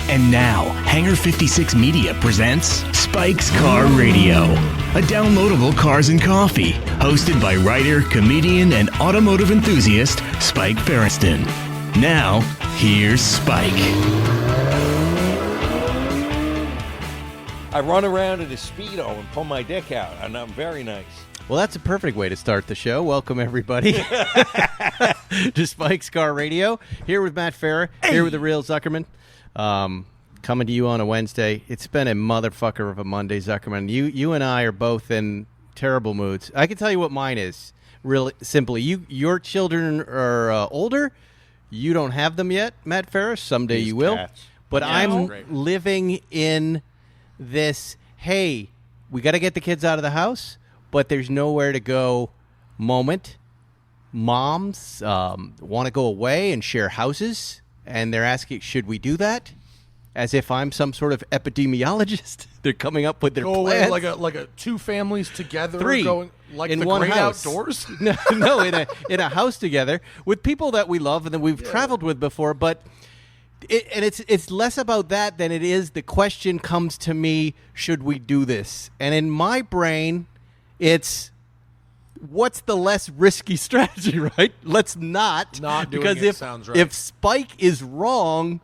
And now, Hangar 56 Media presents Spike's Car Radio, a downloadable cars and coffee, hosted by writer, comedian, and automotive enthusiast Spike Ferriston. Now, here's Spike. I run around in a Speedo and pull my dick out, and I'm very nice. Well, that's a perfect way to start the show. Welcome, everybody, to Spike's Car Radio. Here with Matt Farah, here with the real Zuckerman. Coming to you on a Wednesday. It's been a motherfucker of a Monday, Zuckerman. You and I are both in terrible moods. I can tell you what mine is, really simply. Your children are older. You don't have them yet, Matt Farah. Someday you will. Cats. But Yeah, I'm great. living in this, hey, we got to get the kids out of the house, but there's nowhere to go moment. Moms want to go away and share houses, and they're asking, should we do that? As if I'm some sort of epidemiologist. They're coming up with their Go away plans. like a two families together, Three going like in the one great house. outdoors. No, in a house together with people that we love and that we've traveled with before. But it's less about that than it is. The question comes to me: should we do this? And in my brain, it's what's the less risky strategy, right? Let's not Not doing because it sounds right. if Spike is wrong,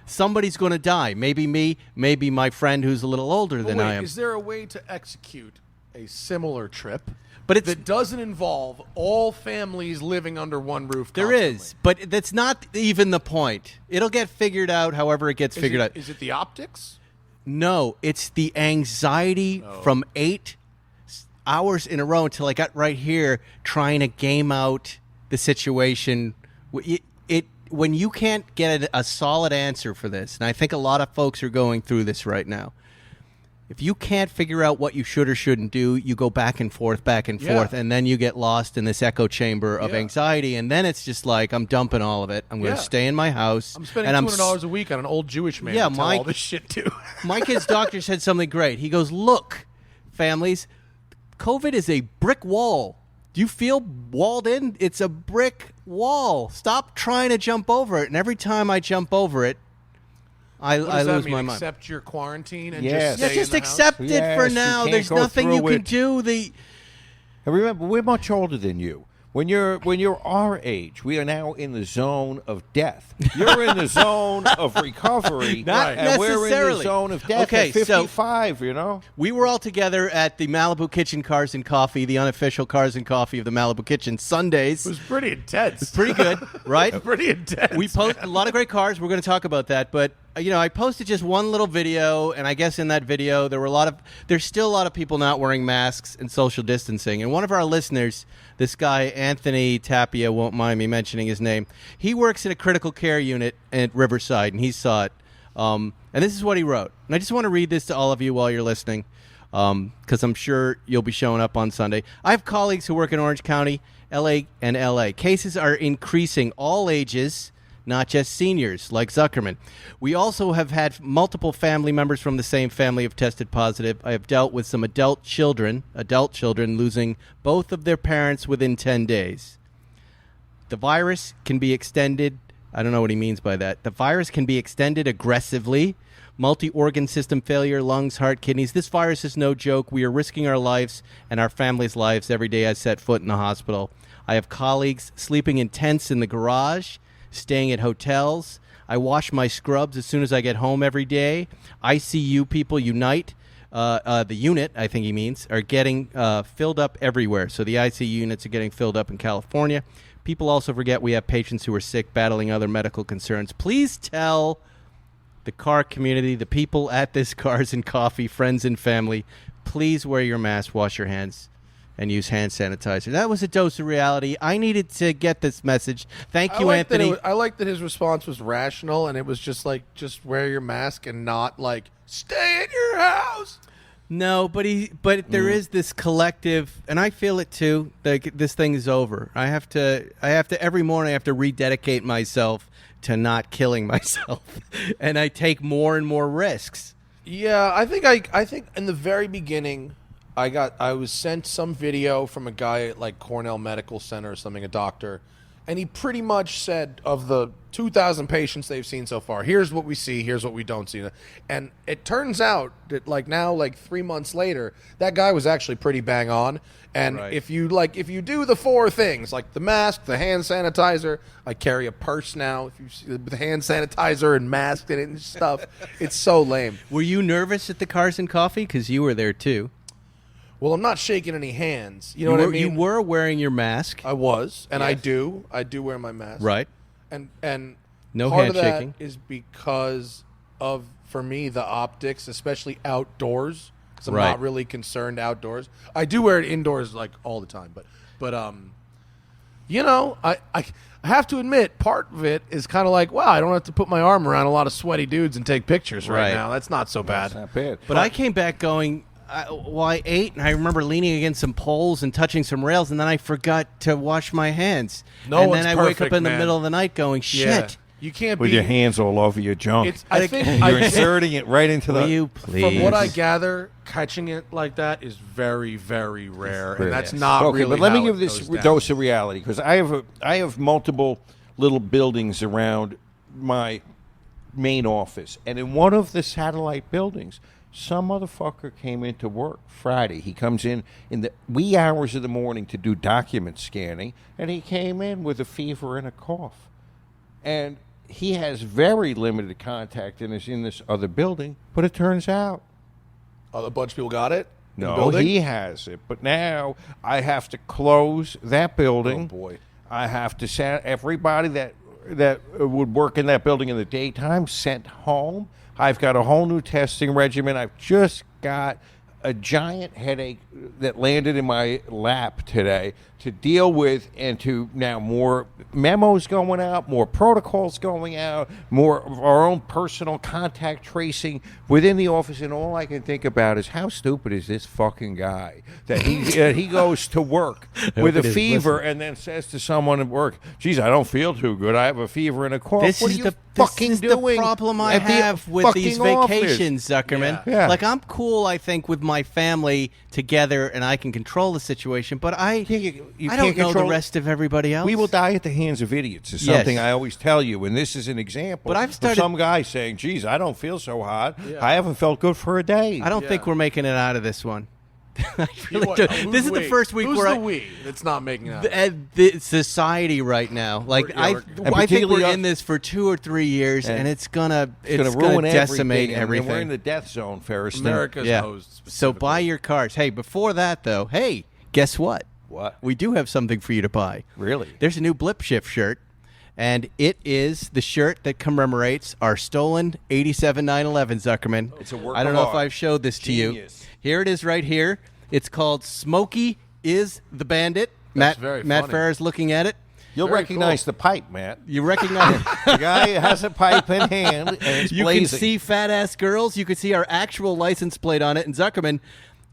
somebody's going to die. Maybe me, maybe my friend who's a little older than I am. Is there a way to execute a similar trip But it's that doesn't involve all families living under one roof? There is, but that's not even the point. It'll get figured out however it gets figured out. Is it the optics? No, it's the anxiety from 8 hours in a row until I got right here trying to game out the situation. When you can't get a solid answer for this, and I think a lot of folks are going through this right now, if you can't figure out what you should or shouldn't do, you go back and forth, and then you get lost in this echo chamber of anxiety, and then it's just like, I'm dumping all of it. I'm going to stay in my house. I'm spending $200 a week on an old Jewish man to tell all this shit to. My kid's doctor said something great. He goes, look, families, COVID is a brick wall. Do you feel walled in? It's a brick wall. Stop trying to jump over it. And every time I jump over it, I What does that lose mean? my mind. Accept your quarantine and Yes. just stay Just in the house? accept it for Yes, now. you can't There's go nothing you through can it. do. And remember, we're much older than you. When you're our age, we are now in the zone of death. You're in the zone of recovery, Not and we're in the necessarily. zone of death Okay, at so- 55, you know? We were all together at the Malibu Kitchen Cars and Coffee, the unofficial Cars and Coffee of the Malibu Kitchen, Sundays. It was pretty intense. Pretty good, right? Pretty intense. We post a lot of great cars. We're going to talk about that, but I posted just one little video, and I guess in that video there's still a lot of people not wearing masks and social distancing. And one of our listeners, this guy Anthony Tapia, won't mind me mentioning his name. He works in a critical care unit at Riverside, and he saw it. And this is what he wrote. And I just want to read this to all of you while you're listening, because I'm sure you'll be showing up on Sunday. I have colleagues who work in Orange County, LA, and LA. Cases are increasing, all ages, not just seniors like Zuckerman. We also have had multiple family members from the same family have tested positive. I have dealt with some adult children losing both of their parents within 10 days. The virus can be extended. I don't know what he means by that. The virus can be extended aggressively. Multi-organ system failure, lungs, heart, kidneys. This virus is no joke. We are risking our lives and our families' lives every day I set foot in the hospital. I have colleagues sleeping in tents in the garage, staying at hotels. I wash my scrubs as soon as I get home every day. ICU people unite. The unit, I think he means, are getting filled up everywhere. So the ICU units are getting filled up in California. People also forget we have patients who are sick, battling other medical concerns. Please tell the car community, the people at this Cars and Coffee, friends and family, please wear your mask, wash your hands, and use hand sanitizer. That was a dose of reality. I needed to get this message. Thank you, Anthony. I like that his response was rational, and it was just like, just wear your mask and not like, stay in your house. No, but there is this collective, and I feel it too. Like this thing is over. I have to every morning I have to rededicate myself to not killing myself, and I take more and more risks. Yeah, I think in the very beginning, I was sent some video from a guy at like Cornell Medical Center or something, a doctor, And he pretty much said, of the 2,000 patients they've seen so far, here's what we see, here's what we don't see. And it turns out that now 3 months later, that guy was actually pretty bang on. And if you do the 4 things, like the mask, the hand sanitizer, I carry a purse now if you see the hand sanitizer and mask in it and stuff. It's so lame. Were you nervous at the Cars and Coffee? Because you were there too. Well, I'm not shaking any hands. You know what I mean? You were wearing your mask. I was, and Yes. I do wear my mask. Right. And No part of handshaking. that is because of, for me, the optics, especially outdoors. Because I'm Right. not really concerned outdoors. I do wear it indoors like all the time, but you know, I have to admit, part of it is kind of like, wow, I don't have to put my arm around a lot of sweaty dudes and take pictures right Right. now. That's not so bad. That's not bad. But I came back going, I ate, and I remember leaning against some poles and touching some rails, and then I forgot to wash my hands. No and one's then I wake up perfect, in the man. middle of the night going, shit. Yeah. You can't With be your hands all over your junk. I think You're inserting it right into Will the. you please? From what I gather, catching it like that is very, very rare, and that's not Okay, really. but let me how give it this goes down. dose of reality, because I have multiple little buildings around my main office, and in one of the satellite buildings, some motherfucker came into work Friday. He comes in the wee hours of the morning to do document scanning, and he came in with a fever and a cough, and he has very limited contact in this other building. But it turns out, A bunch of people got it. in the no, building? he has it. But now I have to close that building. Oh boy. I have to send everybody that would work in that building in the daytime sent home. I've got a whole new testing regimen. I've just got a giant headache that landed in my lap today to deal with, and to now more memos going out, more protocols going out, more of our own personal contact tracing within the office, and all I can think about is how stupid is this fucking guy that he goes to work with a it is. fever Listen. and then says to someone at work, "Geez, I don't feel too good. I have a fever and a cough." This What is are you the fucking this is doing the problem I at the have with these fucking office? vacations, Zuckerman. Yeah. Yeah. Like, I'm cool, I think, with my family together, and I can control the situation. But I You don't can't know control the rest of everybody else. We will die at the hands of idiots is Yes. something I always tell you, and this is an example But I've started- of some guy saying, "Geez, I don't feel so hot. I haven't felt good for a day." I don't think Yeah. we're making it out of this one. I You really what- don't. who's This is the we? first week Who's where the we that's not making out. the society right now. Like, Yeah, I we're- And think particularly we're us- in this for 2 or 3 years, and it's gonna ruin decimate everything. And we're in everything. the death zone, Ferris. America's Yeah. hosed So specifically. buy your cars. Hey, before that though, hey, guess what? What? We do have something for you to buy. Really? There's a new Blip Shift shirt, and it is the shirt that commemorates our stolen 87 911, Zuckerman. It's a work I don't of know if art. I've showed this to you. Genius. Here it is right here. It's called Smokey is the Bandit. That's Matt very Matt funny. Farah's looking at it. You'll Very recognize cool. the pipe, Matt. You recognize The guy has a pipe in hand, and it's You blazing. can see fat ass girls. You can see our actual license plate on it. And Zuckerman,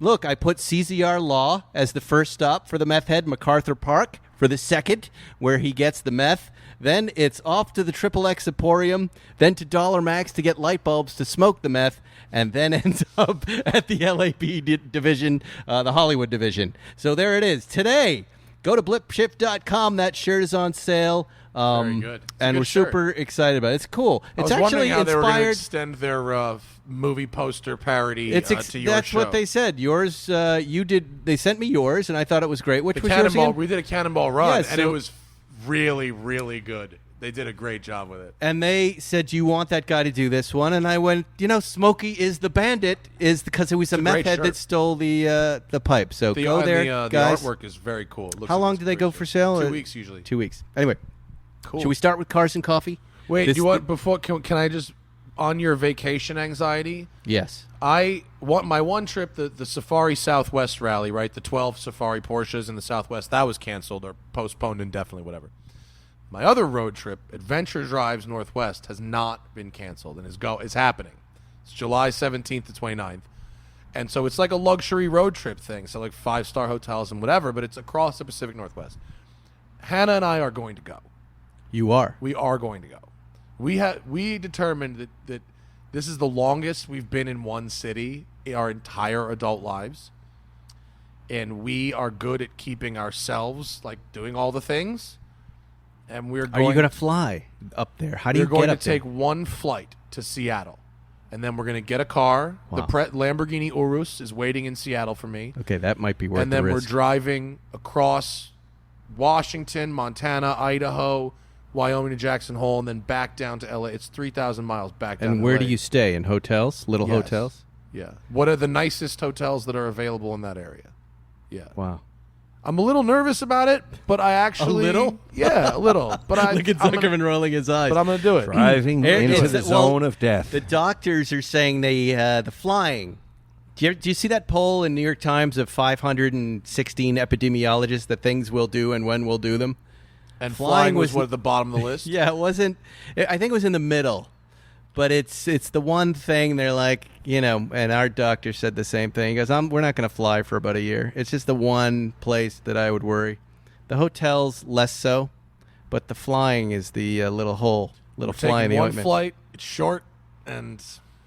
look, I put CZR Law as the first stop for the meth head, MacArthur Park for the second, where he gets the meth. Then it's off to the Triple X Emporium, then to Dollar Max to get light bulbs to smoke the meth, and then ends up at the LAP division, the Hollywood division. So there it is. Today, go to blipshift.com. That shirt is on sale. Very good. It's a And good we're shirt. super excited about it. It's cool. I It's was wondering actually how they were going to inspired. extend their movie poster parody It's to your that's show. what they said. Yours, you did. They sent me yours, and I thought it was great. Which The was yours cannonball. again? We did a cannonball run, Yeah, and it so- was really, really good. They did a great job with it. And they said, "Do you want that guy to do this one?" And I went, Smokey is the bandit, is because it was a a meth great head shirt. that stole the pipe. So go there, the guys. artwork is very cool. It looks How like long it's do a they great go shirt. for sale? 2 weeks usually. 2 weeks. Anyway, Cool. should we start with cars and coffee? Wait, This- you want before? Can I just on your vacation anxiety? Yes. I want my one trip, the Safari Southwest rally, right? The 12 Safari Porsches in the Southwest, that was canceled or postponed indefinitely, whatever. My other road trip, Adventure Drives Northwest, has not been canceled and is happening. It's July 17th to 29th. And so it's like a luxury road trip thing, so like 5-star hotels and whatever, but it's across the Pacific Northwest. Hannah and I are going to go. You are. We are going to go. We determined that this is the longest we've been in one city in our entire adult lives, and we are good at keeping ourselves, like doing all the things. and we're Are going. you going to fly up there? How do you We're going get to up there? take one flight to Seattle, and then we're going to get a car. Wow. The Lamborghini Urus is waiting in Seattle for me, Okay, that might be worth and the then we're risk. driving across Washington, Montana, Idaho, Wyoming to Jackson Hole, and then back down to LA. It's 3,000 miles back down. And to where LA. do you stay? In hotels? Little Yes. hotels? Yeah. What are the nicest hotels that are available in that area? Yeah. Wow. I'm a little nervous about it, but I actually little? Yeah, a little. But I Look at I'm Zuckerman gonna, rolling his eyes. but I'm going to do it. Driving Here- into it's the that- well, zone of death. The doctors are saying the flying. Do you see that poll in New York Times of 516 epidemiologists that things we'll do and when we'll do them? And Flying flying was was- what at the bottom of the list. Yeah, it wasn't. I think it was in the middle, but it's the one thing they're like, And our doctor said the same thing. He goes, "We're not going to fly for about a year. It's just the one place that I would worry. The hotels less so, but the flying is the little We're fly in the taking one ointment." flight. It's short, and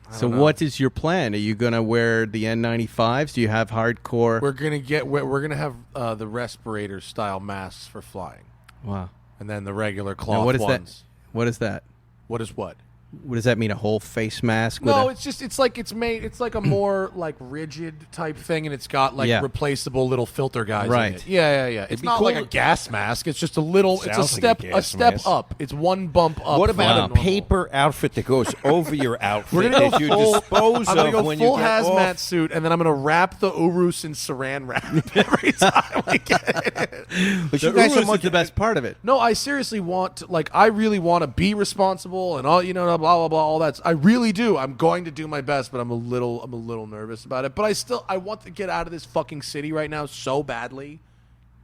I So don't know. what is your plan? Are you going to wear the N95s? Do you have hardcore? We're gonna have the respirator style masks for flying, Wow. and then the regular cloth Now, what is ones. that? What is that? What is what? What does that mean? A whole face mask? With No, a, it's like a more like rigid type thing, and it's got like Yeah. replaceable little filter guys. Right. In it. Yeah. It's be not cool like a to- gas mask. It's just a little. It's Sounds a like step. a A gas step mask. up. It's one bump up. What from about a normal. paper outfit that goes over your outfit We're gonna that go you full. dispose I'm gonna of go when full you get hazmat off? suit, and then I'm gonna wrap the Urus in Saran wrap every time we get it. But the you guys Urus are is much the best part of it. No, I seriously want to, I really want to be responsible and all, blah blah blah, all that. I really do. I'm going to do my best, but I'm a little nervous about it. But I want to get out of this fucking city right now so badly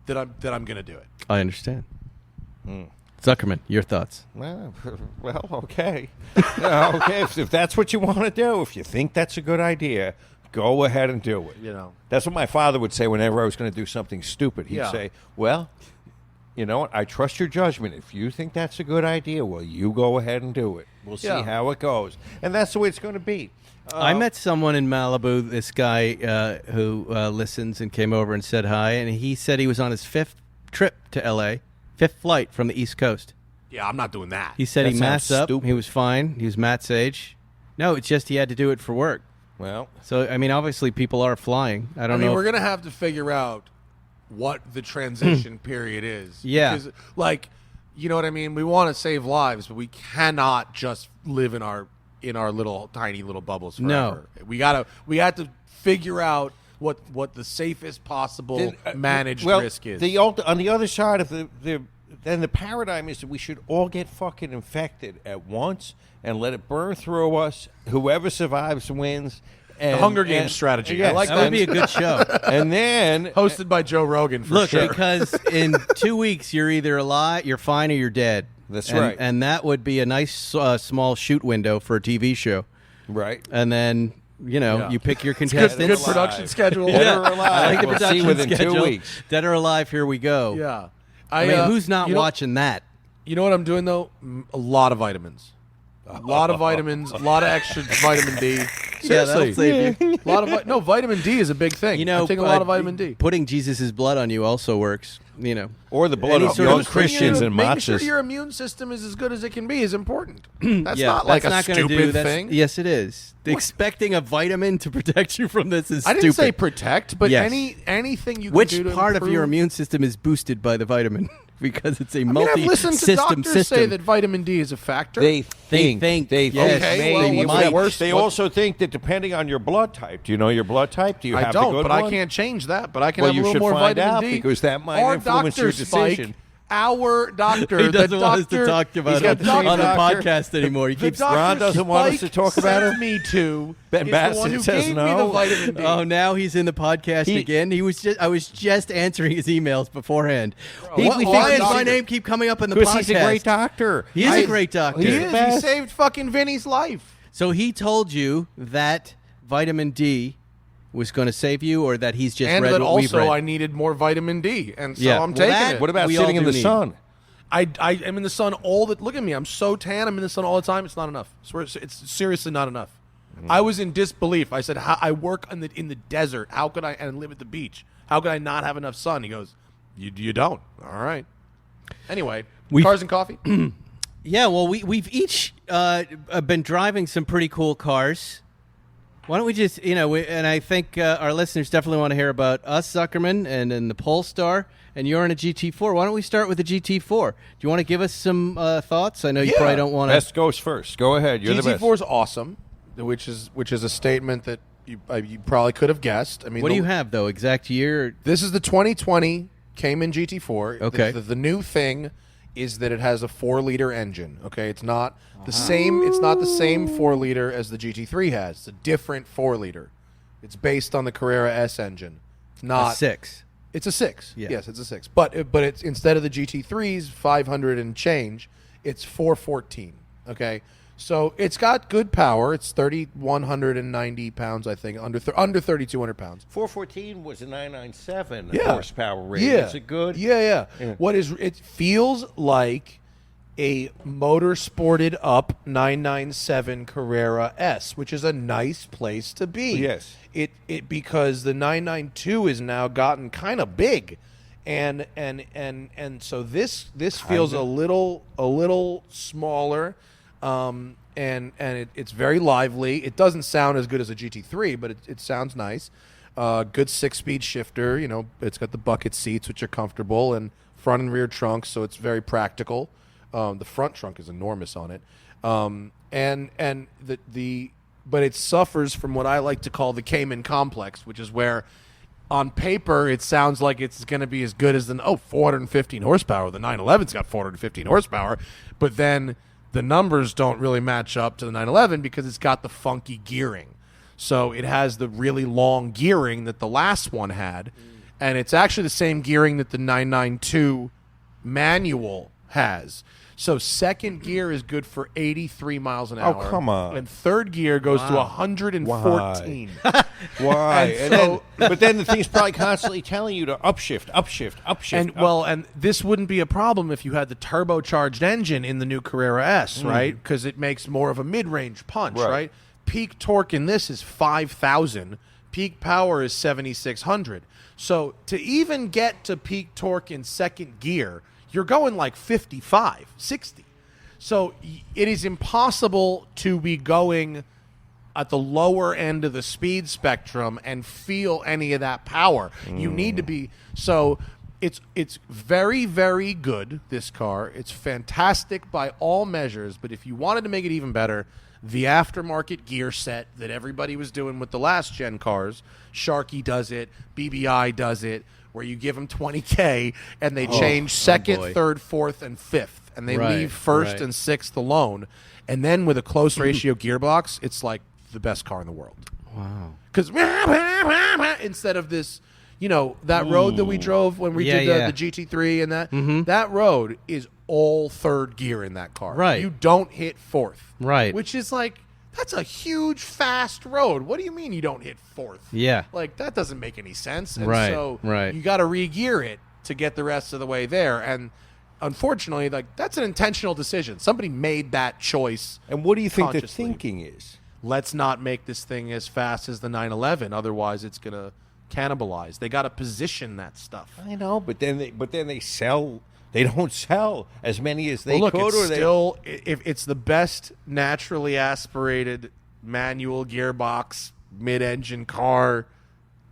that I'm going to do it. I understand. Zuckerman, your thoughts? Well, okay. Yeah, okay, if that's what you want to do, if you think that's a good idea, go ahead and do it. That's what my father would say whenever I was going to do something stupid. He'd Yeah. say, well, you know what? I trust your judgment. If you think that's a good idea, well, you go ahead and do it. We'll see Yeah. how it goes. And that's the way it's going to be. I met someone in Malibu, this guy who listens and came over and said hi, and he said he was on his 5th trip to L.A., 5th flight from the East Coast. Yeah, I'm not doing that. He said That he sounds masked up. stupid. He was fine. He was Matt's age. No, it's just he had to do it for work. Well, So, I mean, obviously people are flying. I I don't mean, know. we're going to have to figure out what the transition period is. Yeah. Because, you know what I mean? We want to save lives, but we cannot just live in our little tiny little bubbles forever. No. We have to figure out what the safest possible managed risk is. On the other side of the paradigm is that we should all get fucking infected at once and let it burn through us. Whoever survives wins. And, The Hunger Games strategy. I Yes, like that would be a good show. and then Hosted by Joe Rogan for Look, sure. because in 2 weeks you're either alive, you're fine, or you're dead. That's And- right. And that would be a nice small shoot window for a TV show. right. And then Yeah. you pick your good contestants. production schedule. Dead or alive. I like the We'll see production within 2 schedule. weeks. Dead or alive, here we go. Yeah. I mean, who's not you know- watching that? You know what I'm doing though? A lot of vitamins. A lot of vitamins. A lot of extra vitamin D. Yeah, that'll Seriously. save you. A lot of no vitamin D is a big thing. You know, I take a lot of vitamin D. Putting Jesus' blood on you also works. You know, Or the blood Any of sort young of Christians and making sure matzahs. your immune system is as good as it can be is important. That's yeah, not like that's a not gonna stupid do, thing. Yes, it is. Expecting a vitamin to protect you from this is I stupid. didn't say protect, but Yes. anything you can Which do to part of your improve- immune system is boosted by the vitamin? Because it's a I mean, I've listened to multi-system doctors say system. that vitamin D is a factor. They think, They yes. Okay, well, maybe. what's the worst- They what- also think that depending on your blood type, do you know your blood type? Do you I have don't, the good but one? I can't change that. But I can Well, have a you little should more find vitamin out D because that might Our influence your doctor, Spike, decision. Our doctor, He doesn't the want us doctor, to talk about he's it got the same on the doctor. podcast anymore. He the keeps. doctor Ron doesn't want us Spike to talk about sent it? me to Ben is the one Bassett who says gave me no. the vitamin D. Oh, now he's in the podcast He- again. I was just answering his emails beforehand. Bro, what- Why does doctor? my name keep coming up in the Because podcast? he's a great doctor. He is a great doctor. He He's is. the He best. saved fucking Vinny's life. So he told you that vitamin D was going to save you, or that he's just And read that what we've also read? I needed more vitamin D, and so Yeah. I'm Well, taking that- it. What about We all sitting in do the need. sun? I am in the sun all the. Look at me. I'm so tan. I'm in the sun all the time. It's not enough. I swear, it's seriously not enough. I was in disbelief. I said, I work in the desert. How could I and live at the beach? How could I not have enough sun? He goes, you don't. All right. Anyway, Cars and coffee. Yeah, well, we've each been driving some pretty cool cars. Why don't we just, and I think our listeners definitely want to hear about us, Zuckerman, and then the Polestar, and you're in a GT4. Why don't we start with the GT4? Do you want to give us some thoughts? I know you probably don't want to. Best goes first. Go ahead. You're the best. GT4 is awesome, which is a statement that you probably could have guessed. I mean, What do you have, though? Exact year? This is the 2020 Cayman GT4. Okay. The new thing is that it has a 4-liter engine. Okay, it's not the same. It's not the same 4-liter as the GT3 has. It's a different 4-liter. It's based on the Carrera S engine. It's not A 6. It's a 6. Yeah. Yes, it's a 6. But it's instead of the GT3's 500 and change, it's 414. Okay, so it's got good power. It's 3,190 pounds, I think, under 3,200 pounds. 414 was a 997 Yeah. horsepower rating. Yeah. Is it good? Yeah. Yeah. It feels like a motor-sported up 997 Carrera S, which is a nice place to be. Yes. It because the 992 has now gotten kind of big. And so this feels a little smaller. And it's very lively. It doesn't sound as good as a GT3, but it sounds nice. Good 6-speed shifter. It's got the bucket seats, which are comfortable, and front and rear trunks, so it's very practical. The front trunk is enormous on it, but it suffers from what I like to call the Cayman complex, which is where, on paper, it sounds like it's going to be as good as 415 horsepower. The 911's got 415 horsepower, but then the numbers don't really match up to the 911 because it's got the funky gearing. So it has the really long gearing that the last one had, and it's actually the same gearing that the 992 manual has. So second gear is good for 83 miles an hour. Oh, come on. And third gear goes to 114. Why? But then the thing's probably constantly telling you to upshift. And this wouldn't be a problem if you had the turbocharged engine in the new Carrera S, right? Because it makes more of a mid-range punch, right? Peak torque in this is 5,000. Peak power is 7,600. So to even get to peak torque in second gear, you're going like 55, 60. So it is impossible to be going at the lower end of the speed spectrum and feel any of that power. You need to be. So it's very, very good, this car. It's fantastic by all measures. But if you wanted to make it even better, the aftermarket gear set that everybody was doing with the last gen cars, Sharky does it, BBI does it, where you give them $20K and they change second, third, fourth, and fifth, and they leave first and sixth alone. And then with a close ratio gearbox, it's like the best car in the world. Wow. Because instead of this, that road that we drove when we did the GT3 and that road is all third gear in that car. Right. You don't hit fourth. Right. Which is like, that's a huge, fast road. What do you mean you don't hit fourth? Yeah. Like, that doesn't make any sense. And Right. you got to re-gear it to get the rest of the way there. And unfortunately, that's an intentional decision. Somebody made that choice. And what do you think the consciously. thinking is? Let's not make this thing as fast as the 911. Otherwise, it's going to cannibalize. They got to position that stuff. I know, but then they sell. They don't sell as many as they Well, look, could. it's still, if it's the best naturally aspirated manual gearbox mid-engine car,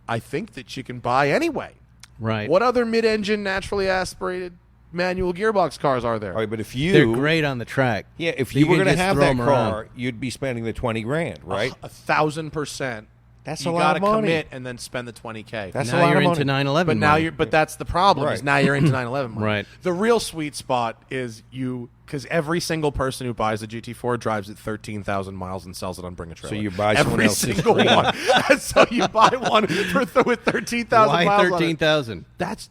I think that you can buy anyway. Right. What other mid-engine naturally aspirated manual gearbox cars are there? All right, but if They're great on the track. Yeah, if So you were can going to just have throw that 'em car, around. you'd be spending the $20,000, right? 1,000%. That's you a lot gotta of money. commit and then spend the $20K. That's now a lot you're of into money. 911. But now money. but that's the problem. Is Right. now you're into 911. money. Right. The real sweet spot is because every single person who buys a GT4 drives it 13,000 miles and sells it on Bring a Trailer. So you buy someone every else's single dream. one. So you buy one with 13,000 Why miles on it. 13,000? That's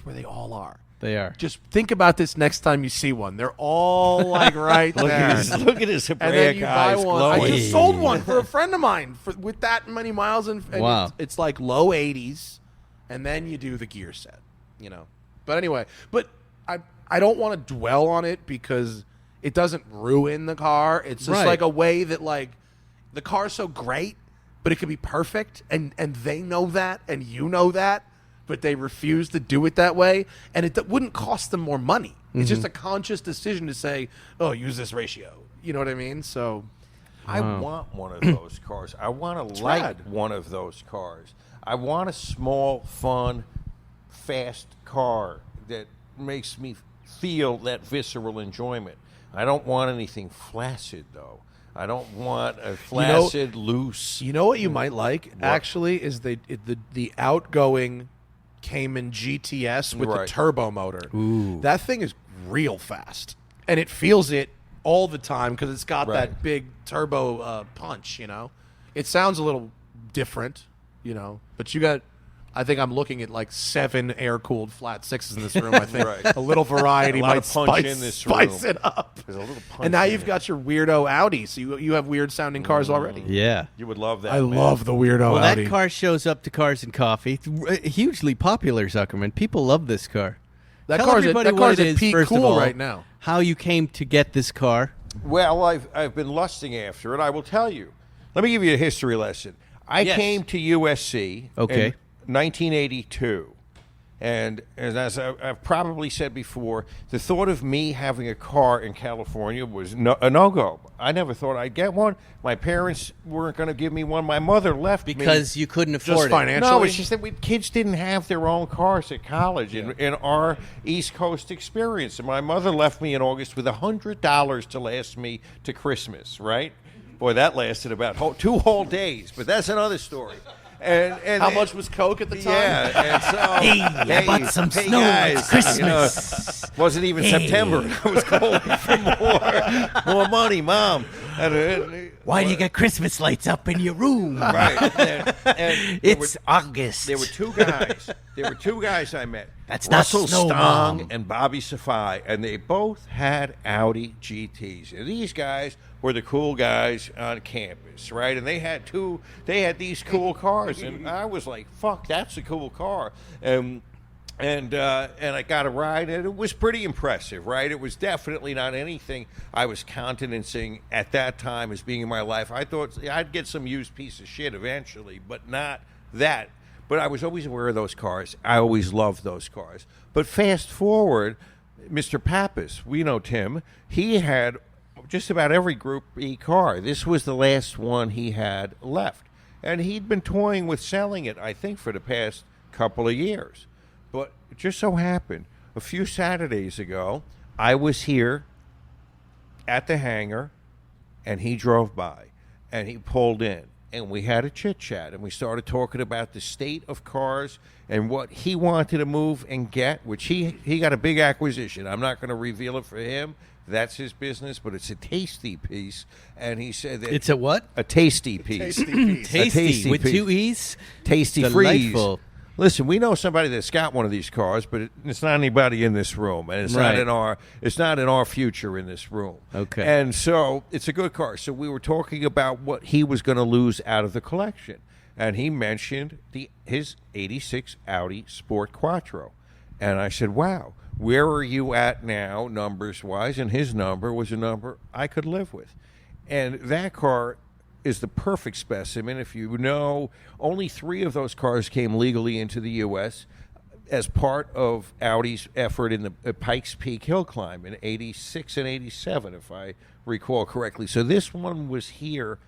where they all are. They are. Just think about this next time you see one. They're all like right Look there. at his And then Hebraic you buy eyes one. I glowing. just sold one for a friend of mine with that many miles, and Wow. it's like low 80s, and then you do the gear set, But anyway, I don't want to dwell on it because it doesn't ruin the car. It's just Right. like a way that the car's so great, but it could be perfect, and they know that, and you know that, but they refuse to do it that way, and it wouldn't cost them more money. It's just a conscious decision to say, oh, use this ratio. You know what I mean? So I want one of those cars. I want to like one of those cars. I want a small, fun, fast car that makes me feel that visceral enjoyment. I don't want anything flaccid, though. I don't want a flaccid, loose. You know what you might like, actually, is the outgoing Cayman GTS with the turbo motor. Ooh. That thing is real fast. And it feels it all the time because it's got that big turbo punch, you know. It sounds a little different, you know, but you got... I think I'm looking at like 7 air-cooled flat sixes in this room. I think a little variety might spice it up. There's a little punch and now in you've it. got your weirdo Audi, so you have weird-sounding cars already. Yeah. You would love that. I love the weirdo Well, Audi. that car shows up to Cars and Coffee. Hugely popular, Zuckerman. People love this car. That Tell car's everybody at what it is, peak first of cool all, right now. how you came to get this car. Well, I've been lusting after it. I will tell you. Let me give you a history lesson. I came to USC in 1982. And as I've probably said before, the thought of me having a car in California was a no-go. I never thought I'd get one. My parents weren't going to give me one. My mother left Because you couldn't afford Just it. financially? No, it's just that kids didn't have their own cars at college in our East Coast experience. And my mother left me in August with $100 to last me to Christmas, right? Boy, that lasted about 2 whole days, but that's another story. And How much was Coke at the time? Yeah, and so I bought some snow guys, Christmas. you know, wasn't even September. I was calling for more money, Mom. Why do you got Christmas lights up in your room? Right. And It's August. there were 2 guys. There were 2 guys I met. That's not Russell snow, Stong Mom. and Bobby Safai, and they both had Audi GTs. And these guys were the cool guys on campus, right? And they had these cool cars, and I was like, "Fuck, that's a cool car." And I got a ride, and it was pretty impressive, right? It was definitely not anything I was countenancing at that time as being in my life. I thought I'd get some used piece of shit eventually, but not that. But I was always aware of those cars. I always loved those cars. But fast forward, Mr. Pappas, we know Tim, he had just about every Group E car. This was the last one he had left. And he'd been toying with selling it, I think, for the past couple of years. But it just so happened, a few Saturdays ago, I was here at the hangar, and he drove by, and he pulled in. And we had a chit-chat, and we started talking about the state of cars and what he wanted to move and get, which he got a big acquisition. I'm not going to reveal it for him. That's his business, but it's a tasty piece. And he said that... It's a what? A tasty piece. Tasty with piece. 2 E's? Tasty Delightful. Freeze. Listen, we know somebody that's got one of these cars, but it's not anybody in this room, and it's not in our future in this room. Okay. And so it's a good car. So we were talking about what he was going to lose out of the collection, and he mentioned his '86 Audi Sport Quattro, and I said, "Wow, where are you at now, numbers wise?" And his number was a number I could live with, and that car is the perfect specimen. If you know, only 3 of those cars came legally into the U.S. as part of Audi's effort in the Pikes Peak hill climb in '86 and '87, if I recall correctly. So this one was here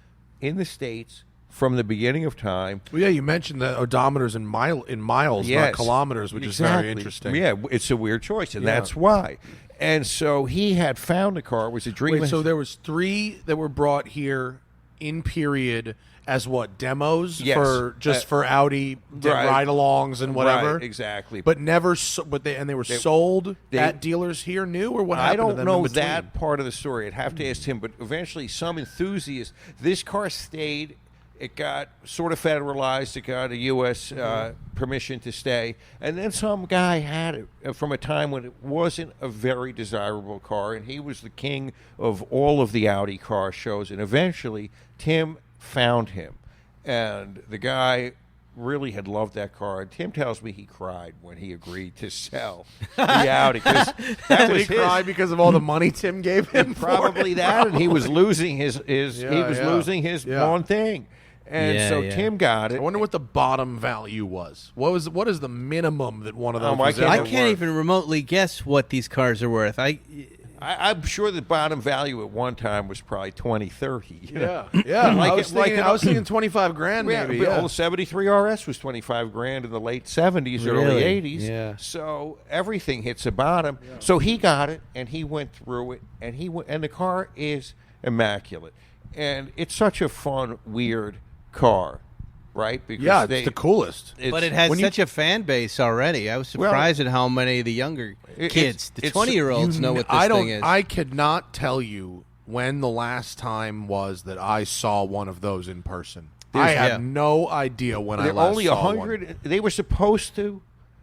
in the States from the beginning of time. Well, yeah, you mentioned the odometers in miles, Yes, not kilometers, which is exactly. very interesting. Yeah, it's a weird choice, and that's why. And so he had found a car. It was a dream. Wait, so there was 3 that were brought here in period as what, demos? Yes. For Audi ride-alongs and whatever? Right, exactly. But never, they were sold at dealers here new, or what happened to them I don't know in between? that part of the story. I'd have to ask him, but eventually some enthusiast, this car stayed. It got sort of federalized. It got a U.S. Permission to stay. And then some guy had it from a time when it wasn't a very desirable car, and he was the king of all of the Audi car shows. And eventually, Tim found him. And the guy really had loved that car. And Tim tells me he cried when he agreed to sell the Audi. That Did was he cry because of all the money Tim gave him? probably that, and he was losing his one thing. And Yeah, so yeah. Tim got I it. wonder what the bottom value was. What is the minimum that one of those was can't- I ever can't worth? even remotely guess what these cars are worth. I'm sure the bottom value at one time was probably 20, 30. You know? Yeah. Like I was thinking 25 grand Yeah, maybe. but Yeah. the 73 RS was 25 grand in the late 70s, early Really? 80s. Yeah. So everything hits a bottom. Yeah. So he got it, and he went through it, and the car is immaculate, and it's such a fun, weird car, right? Because Yeah, it's the coolest. But it has when you- such a fan base already. I was surprised at how many of the younger kids, the it's- 20-year-olds, know what this thing is. I could not tell you when the last time was that I saw one of those in person. I have yeah. no idea when I They're last only saw 100. one. They were supposed to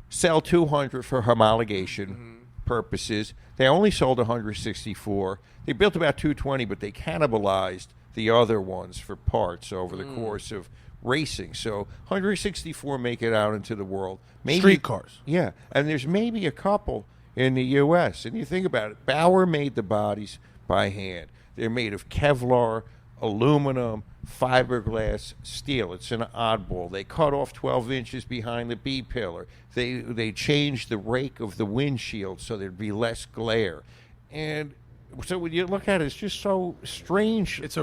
sell 200 for homologation purposes. They only sold 164. They built about 220, but they cannibalized the other ones for parts over the course of racing. So 164 make it out into the world. Maybe, Street cars. Yeah, and there's maybe a couple in the U.S. And you think about it, Bauer made the bodies by hand. They're made of Kevlar, aluminum, fiberglass, steel. It's an oddball. They cut off 12 inches behind the B-pillar. They changed the rake of the windshield so there'd be less glare. And so when you look at it, it's just so strange. It's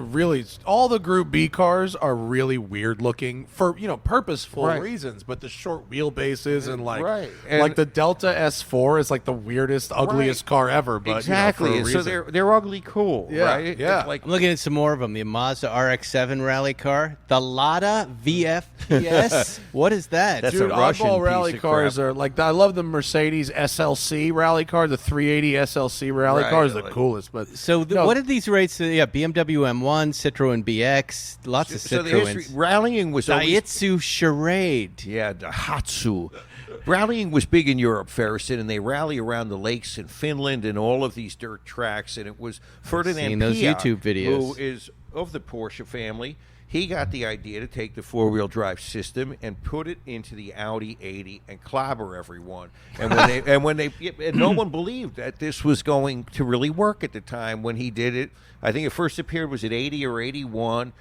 all the Group B cars are really weird looking for purposeful Right. reasons, but the short wheelbases and Right. like the Delta S4 is like the weirdest, ugliest car ever. But Exactly. for a And so reason. they're ugly cool, Yeah, right? yeah. It's like I'm looking at some more of them. The Mazda RX-7 rally car, the Lada VFPS. What is that? That's Dude, a Russian oddball piece rally of cars crap. are like I love the Mercedes SLC rally car, the 380 SLC rally Right, car is the like- coolest. But So no, what did these rates? Yeah, BMW M1, Citroen BX, lots of so the history, Citroens. rallying was always Daihatsu Charade. Yeah, Daihatsu. Rallying was big in Europe, Ferguson, and they rally around the lakes in Finland and all of these dirt tracks. And it was Ferdinand seen those Piëch, YouTube videos. who is of the Porsche family. He got the idea to take the four-wheel drive system and put it into the Audi 80 and clobber everyone. And and no one believed that this was going to really work at the time when he did it. I think it first appeared was at 80 or 81.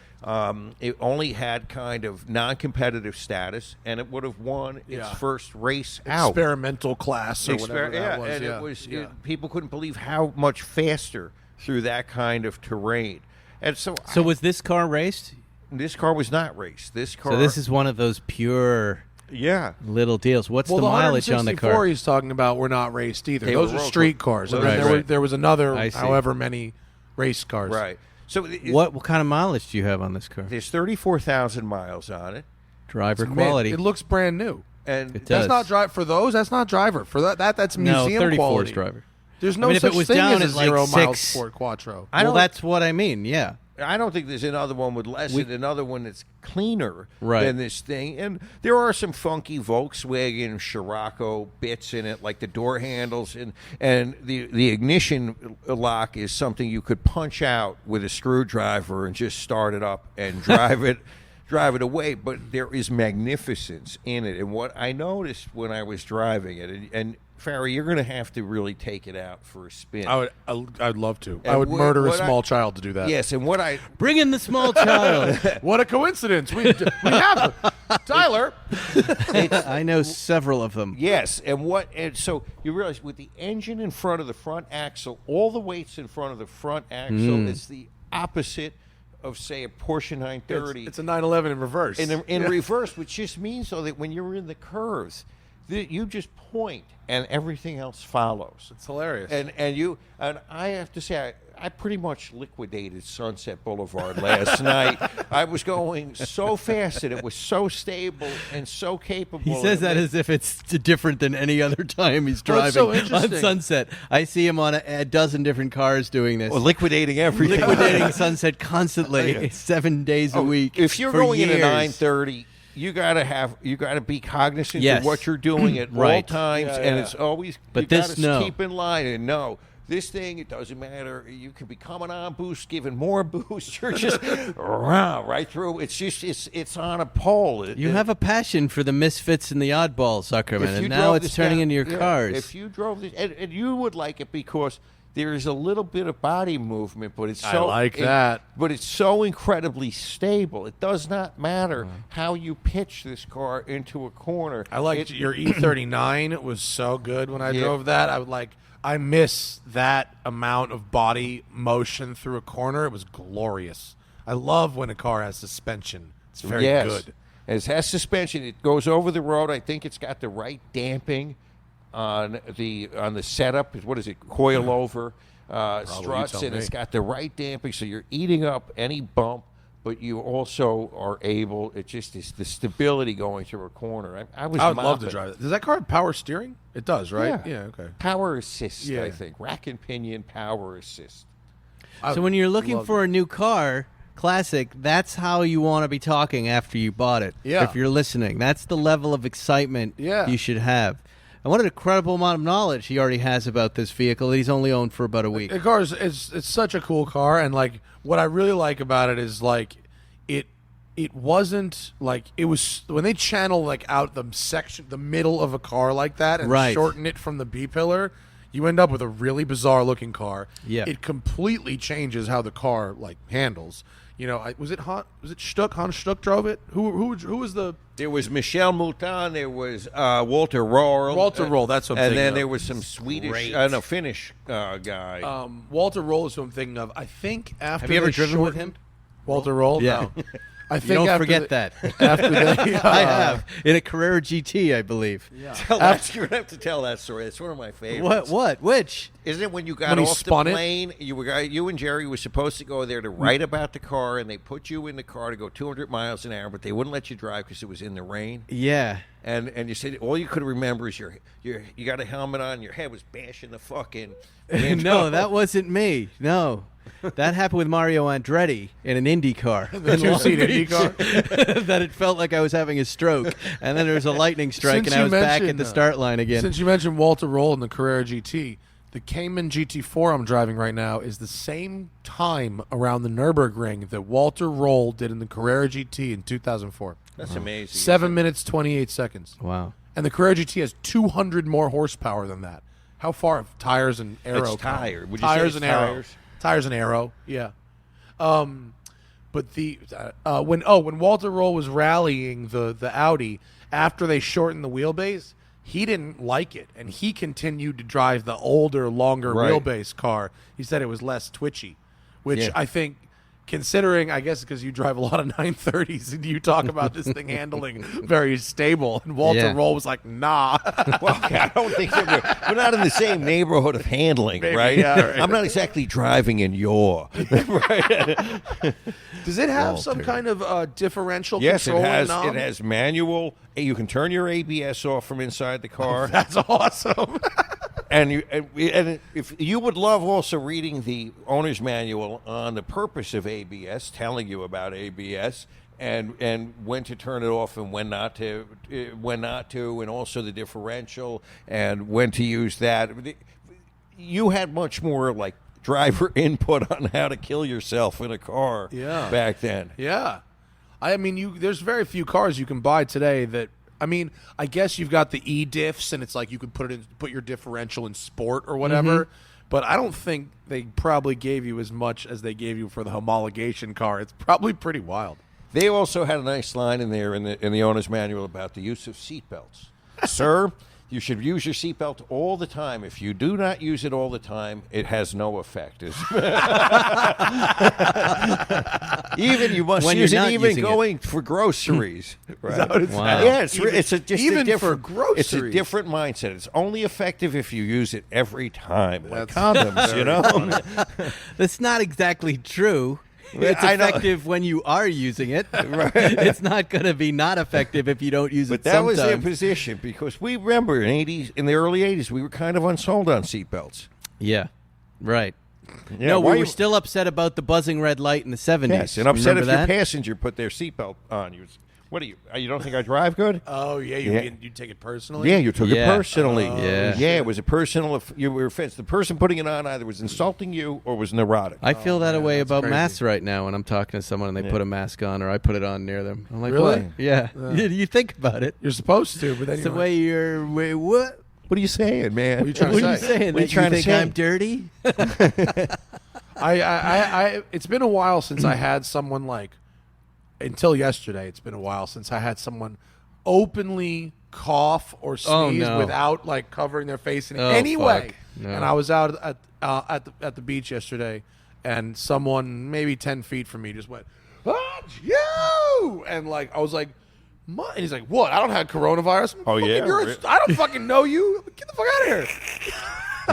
It only had kind of non-competitive status, and it would have won its Yeah. first race out. experimental class or whatever that was. And yeah. it was Yeah. people couldn't believe how much faster through that kind of terrain. And so Was this car raced? this car was not raced. This car. So this is one of those pure yeah. little deals. What's Well, the mileage on the 164 car? he's talking about were not raced either. They Those were are road street cars. cars. And Right, then right. there was another, I see. however many race cars. Right. So What kind of mileage do you have on this car? there's 34,000 miles on it, Driver Man, quality. it looks brand new. and It That's does. not drive for those. That's not driver for that's no, museum 34 quality. is driver. There's no I mean, if such it was thing down as a at, like, 0-mile 6 Sport Quattro. Well, that's what I mean. Yeah. I don't think there's another one with less and another one that's cleaner Right. than this thing. And there are some funky Volkswagen Scirocco bits in it, like the door handles and the ignition lock is something you could punch out with a screwdriver and just start it up and drive it away. But there is magnificence in it. And what I noticed when I was driving it, and Farah, you're going to have to really take it out for a spin. I'd love to. And I would murder a what small child to do that. Yes, and what I Bring in the small child. What a coincidence. We have Tyler. I know several of them. Yes, and so you realize with the engine in front of the front axle, all the weight's in front of the front axle. It's the opposite of, say, a Porsche 930. It's a 911 in reverse. in reverse, which just means though that when you're in the curves, you just point and everything else follows. It's hilarious. And I have to say, I pretty much liquidated Sunset Boulevard last night. I was going so fast and it was so stable and so capable. He says that as if it's different than any other time he's Well, driving it's so on interesting. Sunset. I see him on a dozen different cars doing this. Well, liquidating everything. Liquidating Sunset constantly, 7 days a week. If you're for going in a years. 930, you gotta be cognizant Yes. of what you're doing at all Right. times, Yeah, and yeah. it's always. But you this, gotta no. keep in line and no. This thing, it doesn't matter. You could be coming on boost, giving more boost. You're just right through. It's just it's on a pole. You have a passion for the misfits and the oddballs, Zuckerman, If you and now drove it's this turning down- into your yeah, cars. If you drove this, and you would like it because there is a little bit of body movement, but it's I so like that. But it's so incredibly stable. It does not matter how you pitch this car into a corner. I liked your E39. It was so good when I Yeah. drove that. I miss that amount of body motion through a corner. It was glorious. I love when a car has suspension. It's very good. It has suspension. It goes over the road. I think it's got the right damping on the setup. What is it? Coil-over struts, tell and me. it's got the right damping, so you're eating up any bump, but you also are able. It just is the stability going through a corner. I would love to drive it. Does that car have power steering? It does, right? Yeah. Okay. Power assist, Yeah. I think. Rack and pinion power assist. So when you're looking love for a new car, classic, that's how you want to be talking after you bought it. Yeah. If you're listening, that's the level of excitement Yeah. you should have. And what an incredible amount of knowledge he already has about this vehicle that he's only owned for about a week. The car is it's such a cool car, and like what I really like about it is like it wasn't like it was when they channel like out the middle of a car like that and Right. shorten it from the B pillar, you end up with a really bizarre looking car. Yeah. It completely changes how the car like handles. You know, was it Stuck? Hans Stuck drove it. Who was the There was Michel Mouton. There was Walter Rohrl. Walter Rohrl, that's what I'm And thinking then of. there was some Swedish, Great. Finnish guy. Walter Roll is who I'm thinking of. I think after Have you ever they driven with shortened- him? Walter Roll? Yeah. No. I think You don't after forget the- that. After they, I have. In a Carrera GT, I believe. You're going to have to tell that story. It's one of my favorites. What? Which? Isn't it when you got When he off the spun it? plane? You and Jerry were supposed to go there to write about the car, and they put you in the car to go 200 miles an hour, but they wouldn't let you drive because it was in the rain. Yeah. And you said all you could remember is you got a helmet on, your head was bashing the fucking window. No, that wasn't me. No. That happened with Mario Andretti in an Indy car. The two-seat Indy car? That it felt like I was having a stroke. And then there was a lightning strike, Since and I you was back at mentioned, the start line again. Since you mentioned Walter Roll and the Carrera GT, the Cayman GT4 I'm driving right now is the same time around the Nürburgring that Walter Roll did in the Carrera GT in 2004. That's amazing. 7 minutes, 28 seconds. Wow. And the Carrera GT has 200 more horsepower than that. How far have tires and aero It's come? tire. Would you say Tires it's and aero. tires? Tires and aero, yeah. But the when Walter Roll was rallying the Audi after they shortened the wheelbase, he didn't like it, and he continued to drive the older, longer Right. wheelbase car. He said it was less twitchy, which Yeah. I think, considering, I guess, because you drive a lot of 930s and you talk about this thing handling very stable, and Walter Yeah. Roll was like, nah. Well, I don't think that we're not in the same neighborhood of handling, Maybe, right? yeah, right. I'm not exactly driving in your. Does it have some kind of differential Yes, it control has. knob? It has manual. You can turn your ABS off from inside the car. That's awesome. And if you would love also reading the owner's manual on the purpose of ABS, telling you about ABS and when to turn it off and when not to, and also the differential and when to use that. You had much more like driver input on how to kill yourself in a car back then. Yeah. I mean, there's very few cars you can buy today that, I mean, I guess you've got the e-diffs, and it's like you could put your differential in sport or whatever, but I don't think they probably gave you as much as they gave you for the homologation car. It's probably pretty wild. They also had a nice line in there in the owner's manual about the use of seatbelts. Sir, you should use your seatbelt all the time. If you do not use it all the time, it has no effect. Even you must When use you're it not even using it. going for groceries. Right? Wow. Yeah, it's just even a different for groceries. It's a different mindset. It's only effective if you use it every time, like That's condoms. You know. That's not exactly true. It's I know. effective when you are using it. It's not going to be not effective if you don't use But it that sometimes. was their position because we remember in the early '80s, we were kind of unsold on seatbelts. Yeah, right. Yeah, No, why we you- were still upset about the buzzing red light in the 70s. Yes, and upset if Remember your that? passenger put their seatbelt on. What are you? You don't think I drive good? Oh, yeah, Yeah. you take it personally? Yeah, you took it Yeah. personally. Yeah. yeah, it was a personal. You were offense. The person putting it on either was insulting you or was neurotic. I feel that way that's about crazy. masks right now when I'm talking to someone and they put a mask on or I put it on near them. I'm like, Really? what? Yeah. You think about it. You're supposed to, but then It's the you're way you're. Wait, what? What are you saying, man? What are you trying What to are you say? saying? What are you That trying to think say? I'm dirty? It's been a while since I had someone like, until yesterday, it's been a while since I had someone openly cough or sneeze no. without like covering their face in Oh, any way. fuck. No. And I was out at the beach yesterday, and someone maybe 10 feet from me just went, "Achoo!" And like I was like, and he's like, "What? I don't have coronavirus." Oh, yeah? I don't fucking know you. Get the fuck out of here.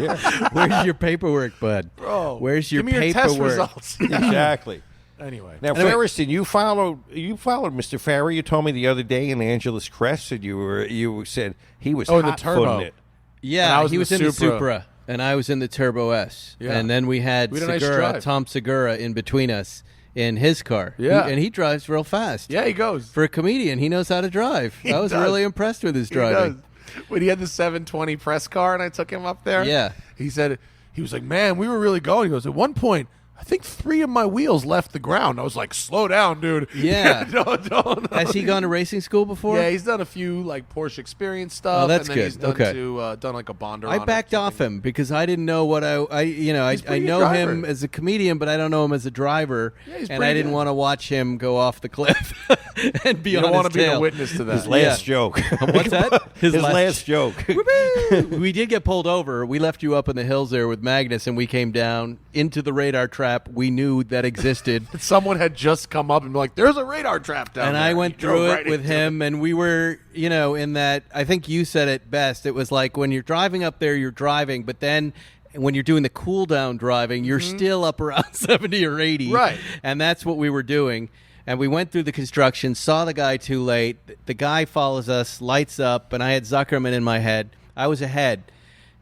Yeah, Where's your paperwork, bud? Bro, Where's your give me your test paperwork? results. exactly. Anyway, Now, Ferriston, you followed Mr. Farah. You told me the other day in Angeles Crest that you said he was in the hot turbo. footing it. Yeah, And I was he in was the in the Supra. Supra, and I was in the Turbo S. Yeah. And then we had We had a nice Segura, drive. Tom Segura in between us in his car. Yeah. And he drives real fast. yeah, he goes. For a comedian, he knows how to drive. I was does. really impressed with his He driving. does. When he had the 720 press car and I took him up there, Yeah. he said, he was like, "Man, we were really going." He goes, "At one point, I think 3 of my wheels left the ground." I was like, "Slow down, dude." Yeah. don't. Has he gone to racing school before? Yeah, he's done a few like Porsche experience stuff. Oh, that's and then good. He's done Okay. done like a Bonder. I on it, backed off something. him because I didn't know what I He's a I pretty good know him driver. as a comedian, but I don't know him as a driver. Yeah, he's and pretty I didn't good. want to watch him go off the cliff and be You on don't want his to be tail. a witness to that. His last Yeah. joke. What's that? His last joke. We did get pulled over. We left you up in the hills there with Magnus, and we came down into the radar trap we knew that existed. Someone had just come up and be like, "There's a radar trap down And there." I went He drove through right it with into him, and we were, in that, I think you said it best. It was like when you're driving up there, you're driving, but then when you're doing the cool down driving, you're still up around 70 or 80. Right. And that's what we were doing. And we went through the construction, saw the guy too late. The guy follows us, lights up, and I had Zuckerman in my head. I was ahead.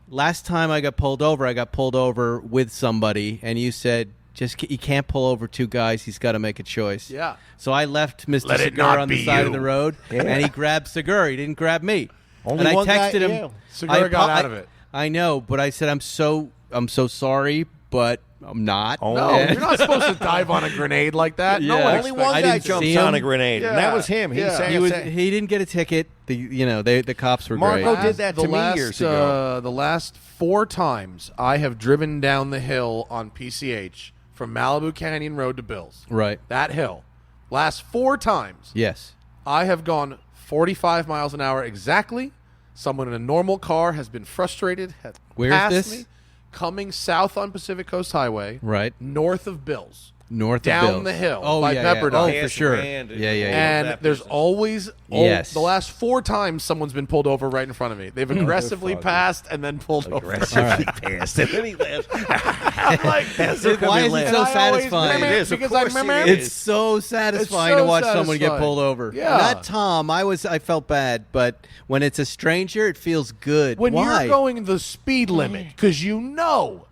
Last time I got pulled over with somebody, and you said, you can't pull over 2 guys. He's got to make a choice. Yeah. So I left Mr. Let it Segura not on the be side you. of the road, and he grabbed Segura. He didn't grab me. Only and I one guy- texted him. yeah. Segura got out of it. I know, but I said I'm so sorry, but I'm not. Oh, No, And- you're not supposed to dive on a grenade like that. No Yeah. one Only expects one I guy didn't jumps see on him. a grenade, and that was him. Yeah. He didn't get a ticket. The cops were Marco great. did that to me years ago. The last 4 times I have driven down the hill on PCH from Malibu Canyon Road to Bills. Right. That hill. Last 4 times, Yes. I have gone 45 miles an hour exactly. Someone in a normal car has been frustrated, has Where is passed this? me, coming south on Pacific Coast Highway, Right. north of Bills. North Down of Bills. the hill Oh, by yeah, Pepperdine. Yeah. Oh, for Yes, sure. man. Yeah. And that there's business. always Yes. the last 4 times someone's been pulled over right in front of me. They've aggressively fuck. passed and then pulled over. Aggressively passed. And then he laughs. I'm like, Why is it so satisfying? It is, of Because course I it It's so satisfying It's so to watch someone get satisfying. pulled over. Yeah. Not Tom. I felt bad, but when it's a stranger, it feels good. when Why? you're going the speed limit, because you know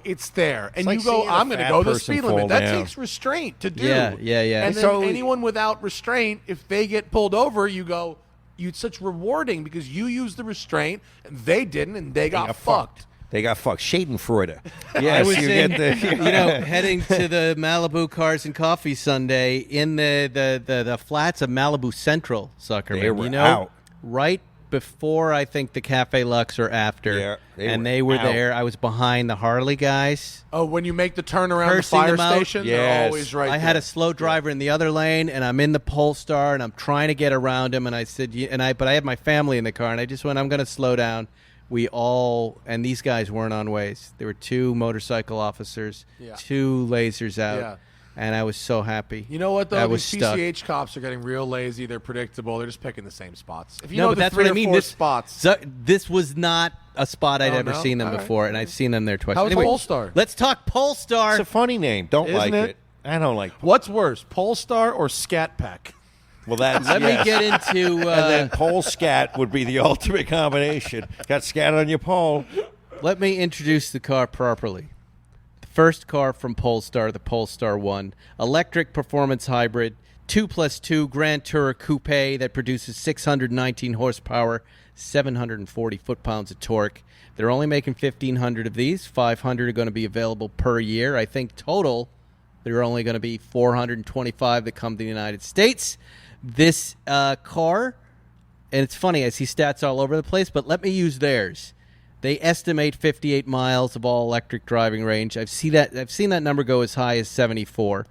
it's there, and like you go, seeing a I'm going to fat go the person speed fall limit. That down. takes restraint to do. Yeah. And then So- anyone without restraint, if they get pulled over, you go, it's such rewarding because you used the restraint and they didn't, and they got fucked. They got fucked. Schadenfreude. I Yes, was you in, get the. heading to the Malibu Cars and Coffee Sunday in the flats of Malibu Central, Zuckerman. They were out. Right before I think the Cafe Lux or after. Yeah, they were out. there. I was behind the Harley guys. Oh, when you make the turn around the Cursing fire them out? station, they're Yes. always right I had a slow driver in the other lane, and I'm in the Polestar, and I'm trying to get around him. And I said, but I had my family in the car, and I just went, I'm going to slow down. And these guys weren't on ways. There were 2 motorcycle officers, Yeah. 2 lasers out, Yeah. and I was so happy. You know what, though? I was These stuck. PCH cops are getting real lazy. They're predictable. They're just picking the same spots. If you No, know but the that's 3 what I or mean. 4 spots. This was not a spot I'd Oh, ever no? seen them All right. before, and I've seen them there twice. How's Anyway, Polestar? Let's talk Polestar. It's a funny name. Don't Isn't like it? it. I don't like. What's worse, Polestar or Scat Pack? Well, that's Let me yes. get into. And then pole scat would be the ultimate combination. Got scat on your pole. Let me introduce the car properly. The first car from Polestar, the Polestar 1, electric performance hybrid, 2+2 Grand Tourer coupe that produces 619 horsepower, 740 foot-pounds of torque. They're only making 1,500 of these. 500 are going to be available per year. I think total, there are only going to be 425 that come to the United States. This car and it's funny, I see stats all over the place, but let me use theirs. They estimate 58 miles of all-electric driving range. I've seen that number go as high as 74.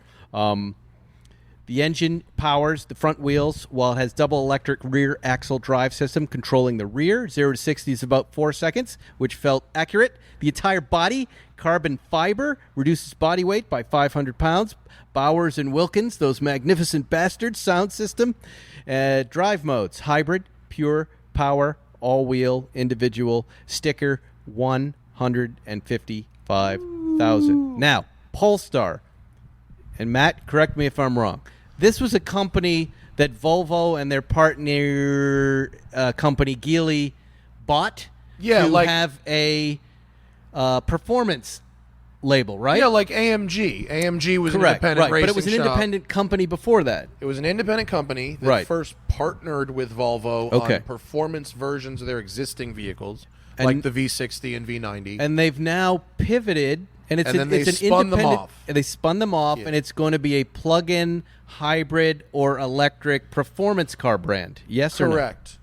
The engine powers the front wheels while it has double electric rear axle drive system controlling the rear. 0 to 60 is about 4 seconds, which felt accurate. The entire body, carbon fiber, reduces body weight by 500 pounds. Bowers and Wilkins, those magnificent bastards, sound system. Drive modes, hybrid, pure, power, all-wheel, individual, sticker, 155,000. Now, Polestar. And Matt, correct me if I'm wrong. This was a company that Volvo and their partner company Geely bought to have a performance label, right? Yeah, like AMG. AMG was Correct, an independent racing but it was an shop. independent company before that. It was an independent company that first partnered with Volvo on performance versions of their existing vehicles, like the V60 and V90. And they've now pivoted. And they spun them off. And they spun them off, and it's going to be a plug-in, hybrid, or electric performance car brand. Yes or no? Correct.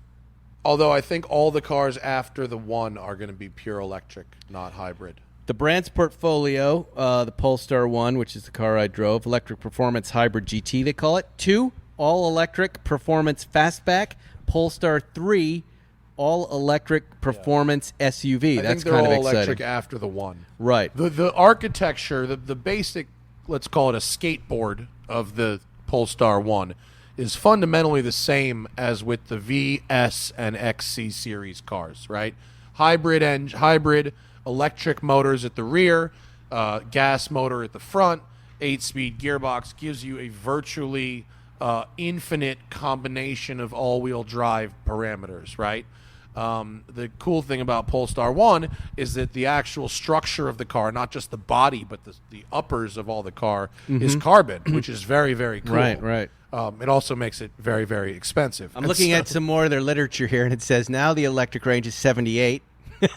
Although I think all the cars after the one are going to be pure electric, not hybrid. The brand's portfolio, the Polestar 1, which is the car I drove, electric performance hybrid GT, they call it. 2, all-electric performance fastback. Polestar 3, all-electric performance SUV. That's kind of exciting. I think they're all electric after the one. Right. The architecture, the basic, let's call it a skateboard of the Polestar 1 is fundamentally the same as with the VS and XC series cars, right? Hybrid electric motors at the rear, gas motor at the front, 8-speed gearbox gives you a virtually infinite combination of all-wheel drive parameters, right? The cool thing about Polestar 1 is that the actual structure of the car, not just the body, but the uppers of all the car, is carbon, which is very, very cool. Right. It also makes it very, very expensive. I'm looking at some more of their literature here, and it says now the electric range is 78. I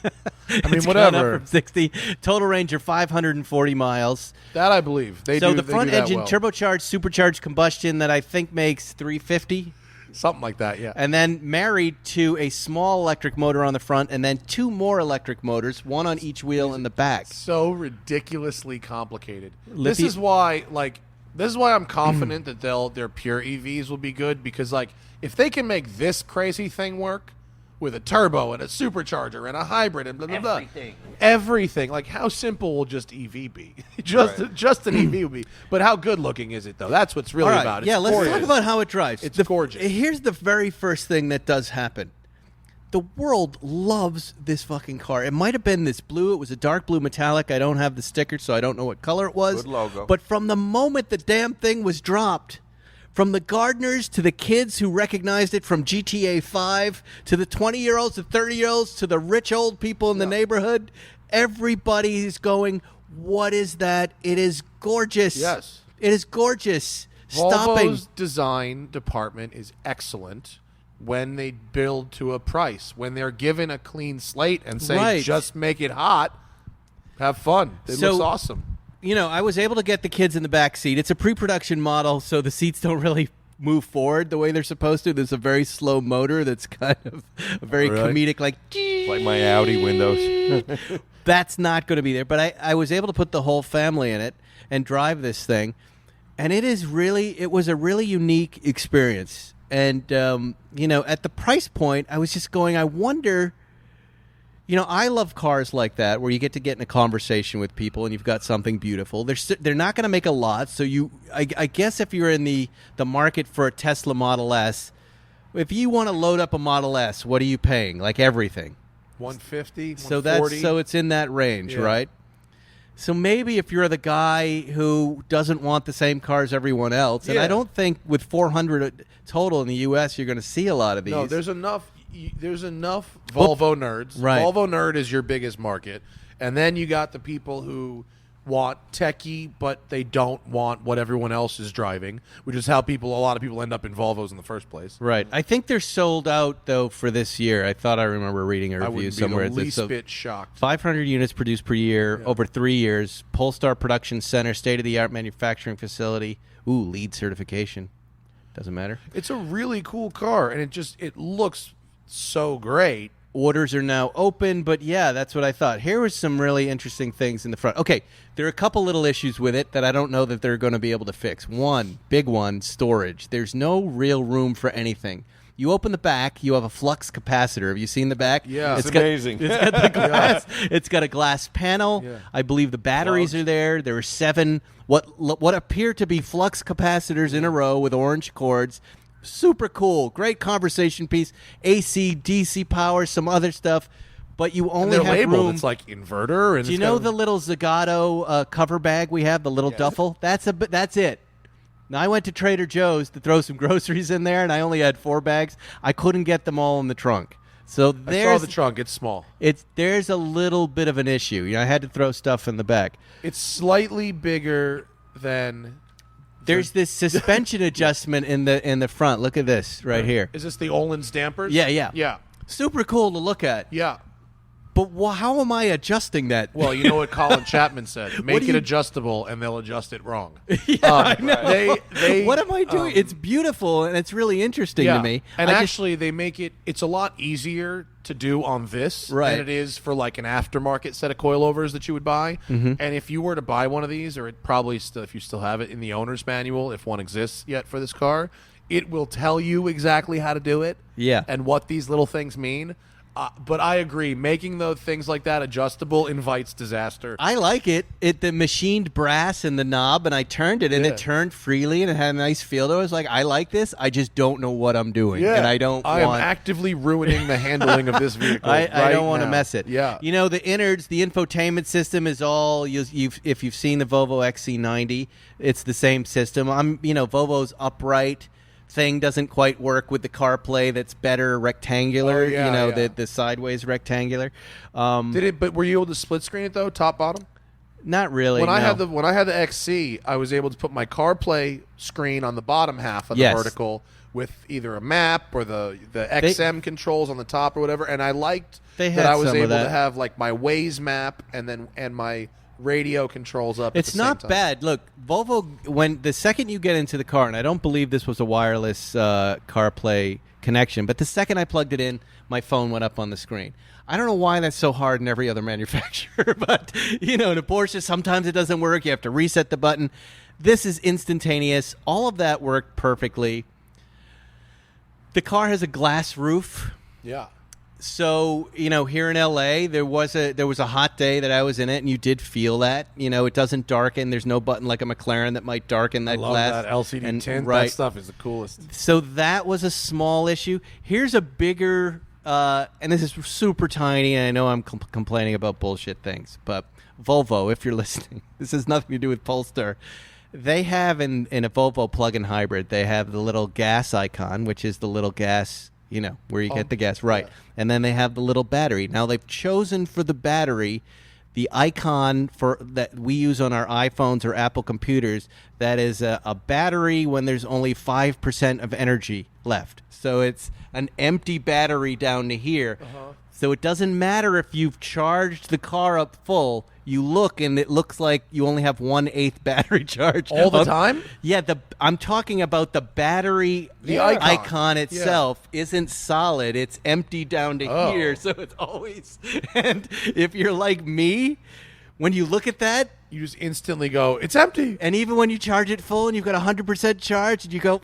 mean, It's whatever. gone up from 60. Total range of 540 miles. That I believe. The front engine, turbocharged, supercharged combustion that I think makes 350. Something like that, yeah. And then married to a small electric motor on the front, and then 2 more electric motors, one on each wheel in the back. So ridiculously complicated. This is why I'm confident that their pure EVs will be good, because if they can make this crazy thing work with a turbo and a supercharger and a hybrid and blah blah blah, everything. How simple will just EV be? just an EV will be. But how good looking is it though? That's what's really about it. Yeah, let's talk about how it drives. It's gorgeous. Here's the very first thing that does happen. The world loves this fucking car. It might have been this blue. It was a dark blue metallic. I don't have the sticker, so I don't know what color it was. Good logo. But from the moment the damn thing was dropped, from the gardeners to the kids who recognized it from GTA 5 to the 20-year-olds, the 30-year-olds, to the rich old people in the neighborhood, everybody is going, what is that? It is gorgeous. Yes. It is gorgeous. Volvo's design department is excellent when they build to a price. When they're given a clean slate and say, just make it hot, have fun. It looks awesome. I was able to get the kids in the back seat. It's a pre-production model, so the seats don't really move forward the way they're supposed to. There's a very slow motor that's kind of a very comedic, like my Audi windows. That's not going to be there. But I was able to put the whole family in it and drive this thing, and it was a really unique experience. And at the price point, I was just going, I wonder. I love cars like that where you get in a conversation with people and you've got something beautiful. They're not going to make a lot, so I guess if you're in the market for a Tesla Model S, if you want to load up a Model S, what are you paying? Like everything, 150, 140. So it's in that range, right? So maybe if you're the guy who doesn't want the same car as everyone else, and I don't think with 400 total in the U.S. you're going to see a lot of these. No, there's enough Volvo nerds. Right. Volvo nerd is your biggest market. And then you got the people who want techie, but they don't want what everyone else is driving, which is how a lot of people end up in Volvos in the first place. Right. I think they're sold out, though, for this year. I thought I remember reading a review somewhere. I wouldn't be the least bit shocked. 500 units produced per year over 3 years. Polestar Production Center, state-of-the-art manufacturing facility. Ooh, LEED certification. Doesn't matter. It's a really cool car, and it looks so great. Orders are now open, but yeah, that's what I thought. Here was some really interesting things in the front. Okay, there are a couple little issues with it that I don't know that they're going to be able to fix. One, big one, storage. There's no real room for anything. You open the back, you have a flux capacitor. Have you seen the back? Yeah. It's amazing. It's got the glass. It's got a glass panel. Yeah. I believe the batteries are there. There are 7 what appear to be flux capacitors in a row with orange cords. Super cool. Great conversation piece. AC, DC power, some other stuff. But you only They're have labeled. room. It's like inverter. And Do you know the little Zagato cover bag we have, the little duffel? That's it. Now, I went to Trader Joe's to throw some groceries in there, and I only had 4 bags. I couldn't get them all in the trunk. So I saw the trunk. It's small. There's a little bit of an issue. You know, I had to throw stuff in the back. It's slightly bigger than. There's this suspension adjustment in the front. Look at this right here. Is this the Olin's dampers? Yeah. Super cool to look at. Yeah. But how am I adjusting that? Well, you know what Colin Chapman said. Make do it you- adjustable, and they'll adjust it wrong. I know. They, What am I doing? It's beautiful, and it's really interesting to me. And I just- actually, they make it. It's a lot easier to do on this Right. than it is for like an aftermarket set of coilovers that you would buy. Mm-hmm. And if you were to buy one of these, or it probably still, if you still have it in the owner's manual, if one exists yet for this car, it will tell you exactly how to do it. Yeah. And what these little things mean. But I agree, making those things like that adjustable invites disaster. I like it. The machined brass and the knob, and I turned it, and Yeah. it turned freely, and it had a nice feel to it. I was like, I like this. I just don't know what I'm doing, and I don't I want... am actively ruining the handling of this vehicle. I right don't want to now. mess it. Yeah. You know, the innards, the infotainment system is all, if you've seen the Volvo XC90, it's the same system. Volvo's upright thing doesn't quite work with the CarPlay that's better rectangular, Oh, yeah. the sideways rectangular. Did it? But were you able to split screen it though, top bottom? Not really. When I no. had the XC, I was able to put my CarPlay screen on the bottom half of the Yes. vertical with either a map or the XM controls on the top or whatever. And I liked They that had I was some of able that. to have like my Waze map and my radio controls up. It's at the same not time. bad. Look, Volvo, when the second you get into the car, and I don't believe this was a wireless CarPlay connection, but the second I plugged it in, my phone went up on the screen. I don't know why that's so hard in every other manufacturer, but, the Porsche, sometimes it doesn't work. You have to reset the button. This is instantaneous. All of that worked perfectly. The car has a glass roof. Yeah. So, here in LA, there was a hot day that I was in it, and you did feel that. It doesn't darken. There's no button like a McLaren that might darken that I love glass. that LCD tint. Right. That stuff is the coolest. So that was a small issue. Here's a bigger, and this is super tiny, and I know I'm complaining about bullshit things, but Volvo, if you're listening, this has nothing to do with Polestar. They have in a Volvo plug-in hybrid, they have the little gas icon, which is the little gas, where you get the gas. Right. Yeah. And then they have the little battery. Now, they've chosen for the battery the icon that we use on our iPhones or Apple computers. That is a battery when there's only 5% of energy left. So it's an empty battery down to here. Uh-huh. So it doesn't matter if you've charged the car up full. You look, and it looks like you only have 1/8 battery charge. All the time? Yeah, I'm talking about the battery. The icon itself isn't solid. It's empty down to Oh. here, so it's always... And if you're like me, when you look at that, You just instantly go, it's empty. and even when you charge it full and you've got 100% charge, and you go,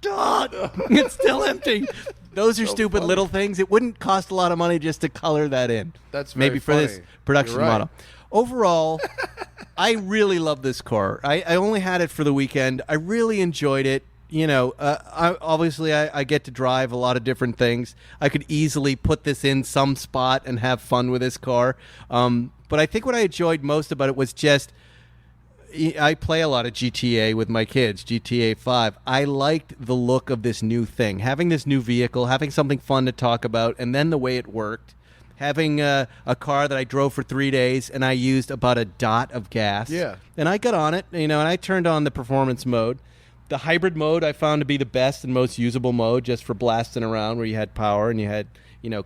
God, it's still empty. Those are stupid little things. It wouldn't cost a lot of money just to color that in. That's very maybe for this funny. production You're right. model. Overall, I really love this car. I only had it for the weekend. I really enjoyed it. I get to drive a lot of different things. I could easily put this in some spot and have fun with this car. But I think what I enjoyed most about it was just, I play a lot of GTA with my kids, GTA 5. I liked the look of this new thing. Having this new vehicle, having something fun to talk about, and then the way it worked. Having a car that I drove for 3 days, and I used about a dot of gas. Yeah. And I got on it, and I turned on the performance mode. The hybrid mode I found to be the best and most usable mode, just for blasting around, where you had power and you had,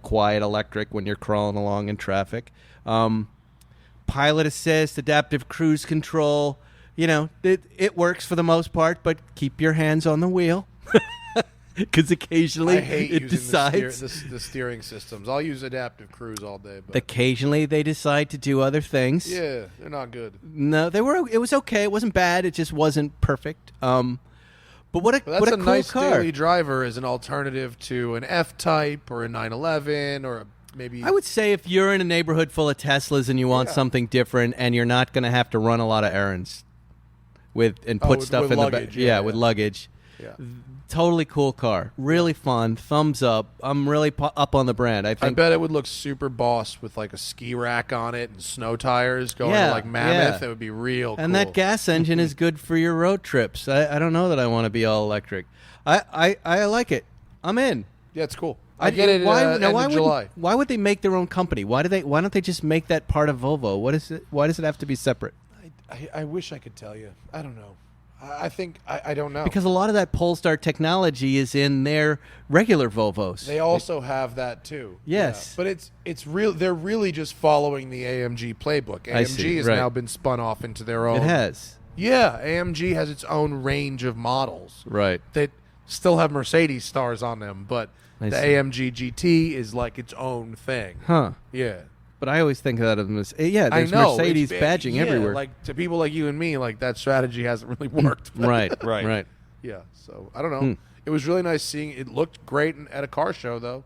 quiet electric when you're crawling along in traffic. Pilot assist, adaptive cruise control. It works for the most part, but keep your hands on the wheel. Because occasionally I hate it using decides. the steering systems. I'll use adaptive cruise all day. But Occasionally they decide to do other things. yeah, they're not good. No, they were. It was okay. It wasn't bad. It just wasn't perfect. But what a But that's what a a cool nice car. daily driver as an alternative to an F-Type or a 911 or maybe. I would say if you're in a neighborhood full of Teslas and you want something different, and you're not going to have to run a lot of errands put stuff with in luggage, the yeah, with yeah. luggage. Yeah. Totally cool car. Really fun. Thumbs up. I'm really up on the brand. I I think. bet it would look super boss with like a ski rack on it and snow tires going Yeah, to like Mammoth. yeah. It would be real And cool. that gas engine is good for your road trips. I don't know that I want to be all electric. I like it. I'm in. Yeah, it's cool. I get it. Why, End of July. Why would they make their own company? Why don't they just make that part of Volvo? What is it? Why does it have to be separate? I wish I could tell you. I don't know. I think I don't know. Because a lot of that Polestar technology is in their regular Volvos. They also have that too. Yes. Yeah. But it's real. They're really just following the AMG playbook. I see, AMG has right. now been spun off into their own. It has. Yeah, AMG has its own range of models Right. that still have Mercedes stars on them, but I the see. AMG GT is like its own thing. Huh. Yeah. But I always think of that as yeah. I There's know. Mercedes it's- badging yeah, everywhere. Like to people like you and me, like that strategy hasn't really worked. right. Right. Right. Yeah. So I don't know. It was really nice seeing. It looked great at a car show, though.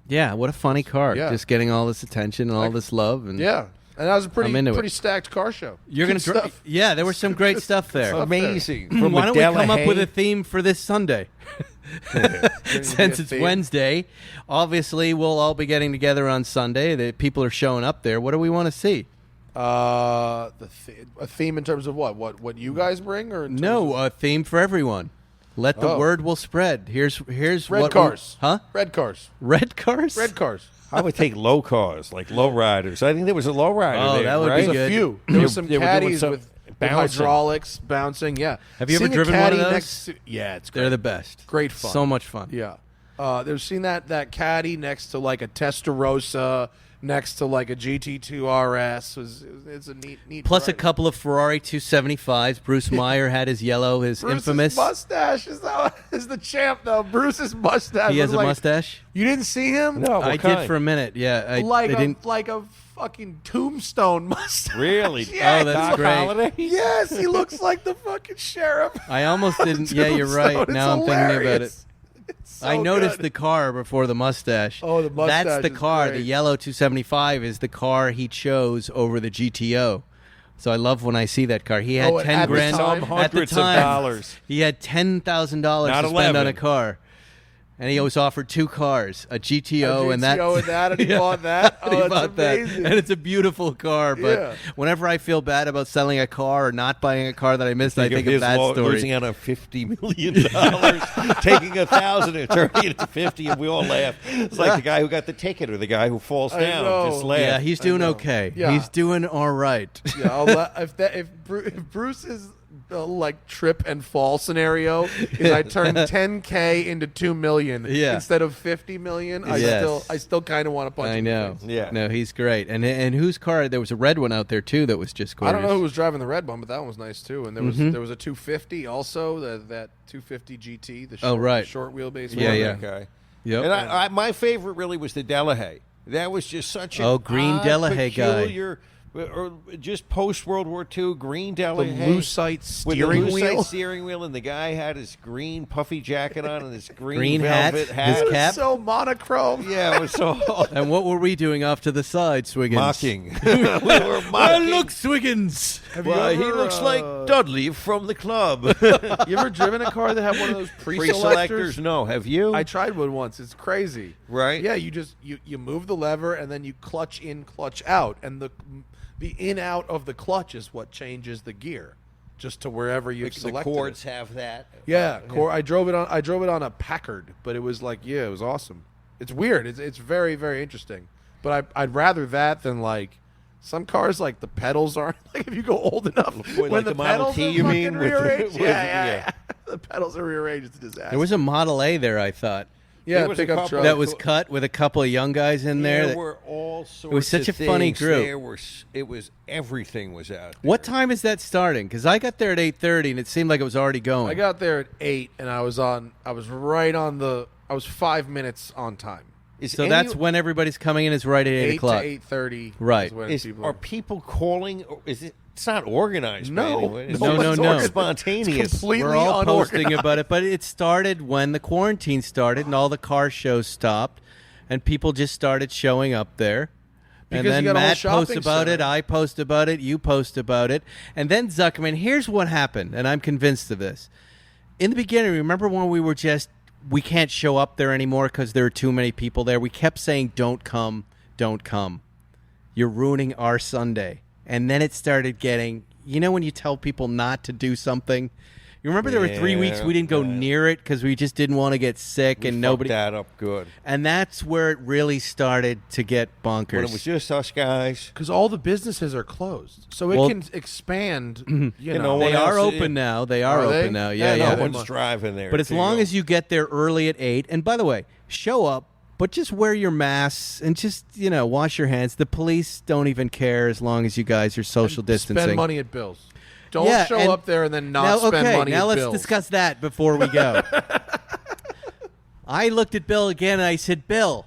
Yeah. What a funny car. Yeah. Just getting all this attention and all this love. And Yeah. And that was a I'm into it. pretty stacked car show. You're gonna. Good stuff. Yeah. There was some great stuff there. Amazing. From Why don't we come up Hay. with a theme for this Sunday? Since it's Wednesday, obviously we'll all be getting together on Sunday. The people are showing up there. What do we want to see? A theme in terms of what you guys bring, or in terms No, of a theme for everyone. Let the Oh. word will spread. Here's red what cars, huh? Red cars, Red cars? red cars. I would take low cars, like low riders. I think there was a low rider Oh, there, that would be right? There's good. a few. There was some They were doing caddies some with bouncing. hydraulics bouncing. Yeah. Have you ever Seeing a driven one of caddy those? next to- yeah, it's great. They're the best. Great fun. So much fun. Yeah. There's seen that caddy next to like a Testarossa, next to like a GT2 RS. It's a neat. Plus a variety. couple of Ferrari 275s. Bruce Meyer had his yellow, his Bruce's infamous. mustache is the champ though. Bruce's mustache. He has was a like- mustache. You didn't see him? No, I what kind? did for a minute. Yeah, I Like didn't. like a fucking tombstone mustache. Really? Yeah, Oh, that's Doc great. Holliday? Yes, he looks like the fucking sheriff. I almost didn't. Yeah, you're right. Tombstone. Now I'm It's thinking about it. hilarious. It's so I noticed good. the car before the mustache. Oh, the mustache That's the is car. great. The yellow 275 is the car he chose over the GTO. So I love when I see that car. He had Oh, at 10 the grand time? Some at the hundreds of time. dollars. He had $10,000 Not to spend on 11. a car, and he was offered two cars, a GTO, and that. GTO and that, and he bought that. And he Oh, that's bought that. amazing. And it's a beautiful car. But Yeah. whenever I feel bad about selling a car or not buying a car that I missed, I think of his that story. losing out on $50 million, taking $1,000 and turning it to 50, and we all laugh. It's like the guy who got the ticket or the guy who falls I down. know. Just laugh. Yeah, he's doing know. okay. Yeah. He's doing all right. Yeah, if Bruce's like trip and fall scenario is I turn 10K into 2 million Yeah. instead of 50 million, Yes. I still kind of want to punch I him in the know. face. Yeah. No, he's great. And whose car? There was a red one out there too that was just I gorgeous. don't know who was driving the red one, but that one was nice too. And there was Mm-hmm. there was a 250 also, that 250 GT, the Oh, short, right. short wheelbase Yeah, one. yeah. Okay. Yep. And my favorite really was the Delahaye. That was just such a green Delahaye guy. peculiar, or just post World War II green The Delahaye. Lucite with steering the wheel. Lucite steering wheel, and the guy had his green puffy jacket on and his Green velvet hat, hat. his cap. So monochrome. Yeah, it was so And what were we doing off to the side, Swiggins? mocking. We were Well, mocking. look, Swiggins. Why, he looks like Dudley from the club. You ever driven a car that had one of those Pre-selectors? pre-selectors? No. Have you? I tried one once. It's crazy. Right? Yeah, you just you move the lever and then you clutch in, clutch out, and the in out of the clutch is what changes the gear, just to wherever you've the selected cords it. have that. Yeah, I drove it on a Packard, but it was like it was awesome. It's weird. It's very very interesting. But I'd rather that than like some cars like the pedals aren't like if you go old enough What, like the Model pedals T, are you fucking mean? With the- rearranged. with- Yeah, yeah. the pedals are rearranged. It's a disaster. There was a Model A there, I thought. Yeah, There was a pickup couple truck. That was cut with a couple of young guys in there. There were all sorts. It was such of a funny things. group. It was everything was out. What there. time is that starting? Because I got there at 8:30, and it seemed like it was already going. I got there at 8, and I was 5 minutes on time. So that's when everybody's coming in is right at 8 o'clock. To 8:30. Right. Are people calling? Or is it? It's not organized. No. by anyone. It's No, just no, no. Spontaneous. Completely We're all posting unorganized. about it, but it started when the quarantine started and all the car shows stopped, and people just started showing up there. Because and then you got a whole Matt posts shopping about it, center. I post about it, you post about it, and then Zuckerman. Here's what happened, and I'm convinced of this. In the beginning, remember when we can't show up there anymore because there are too many people there? We kept saying, "Don't come, don't come. You're ruining our Sunday." And then it started getting. You know when you tell people not to do something? You remember there were 3 weeks we didn't go near it because we just didn't want to get sick and nobody. Fucked that up good. And that's where it really started to get bonkers. When it was just us guys. Because all the businesses are closed. So it Well- can expand. You know, they what are else- open now. They are Are they? open now. Yeah, Yeah, yeah. No one's driving there. But as long as you get there early at 8, and by the way, show up, but just wear your masks and just, wash your hands. The police don't even care as long as you guys are social distancing. Spend money at Bill's. Don't Yeah, show and up there and then not now, spend okay, money now at let's Bill's. discuss that before we go. I looked at Bill again and I said, Bill,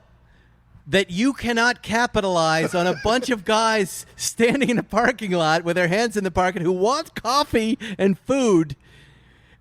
that you cannot capitalize on a bunch of guys standing in a parking lot with their hands in the pocket who want coffee and food.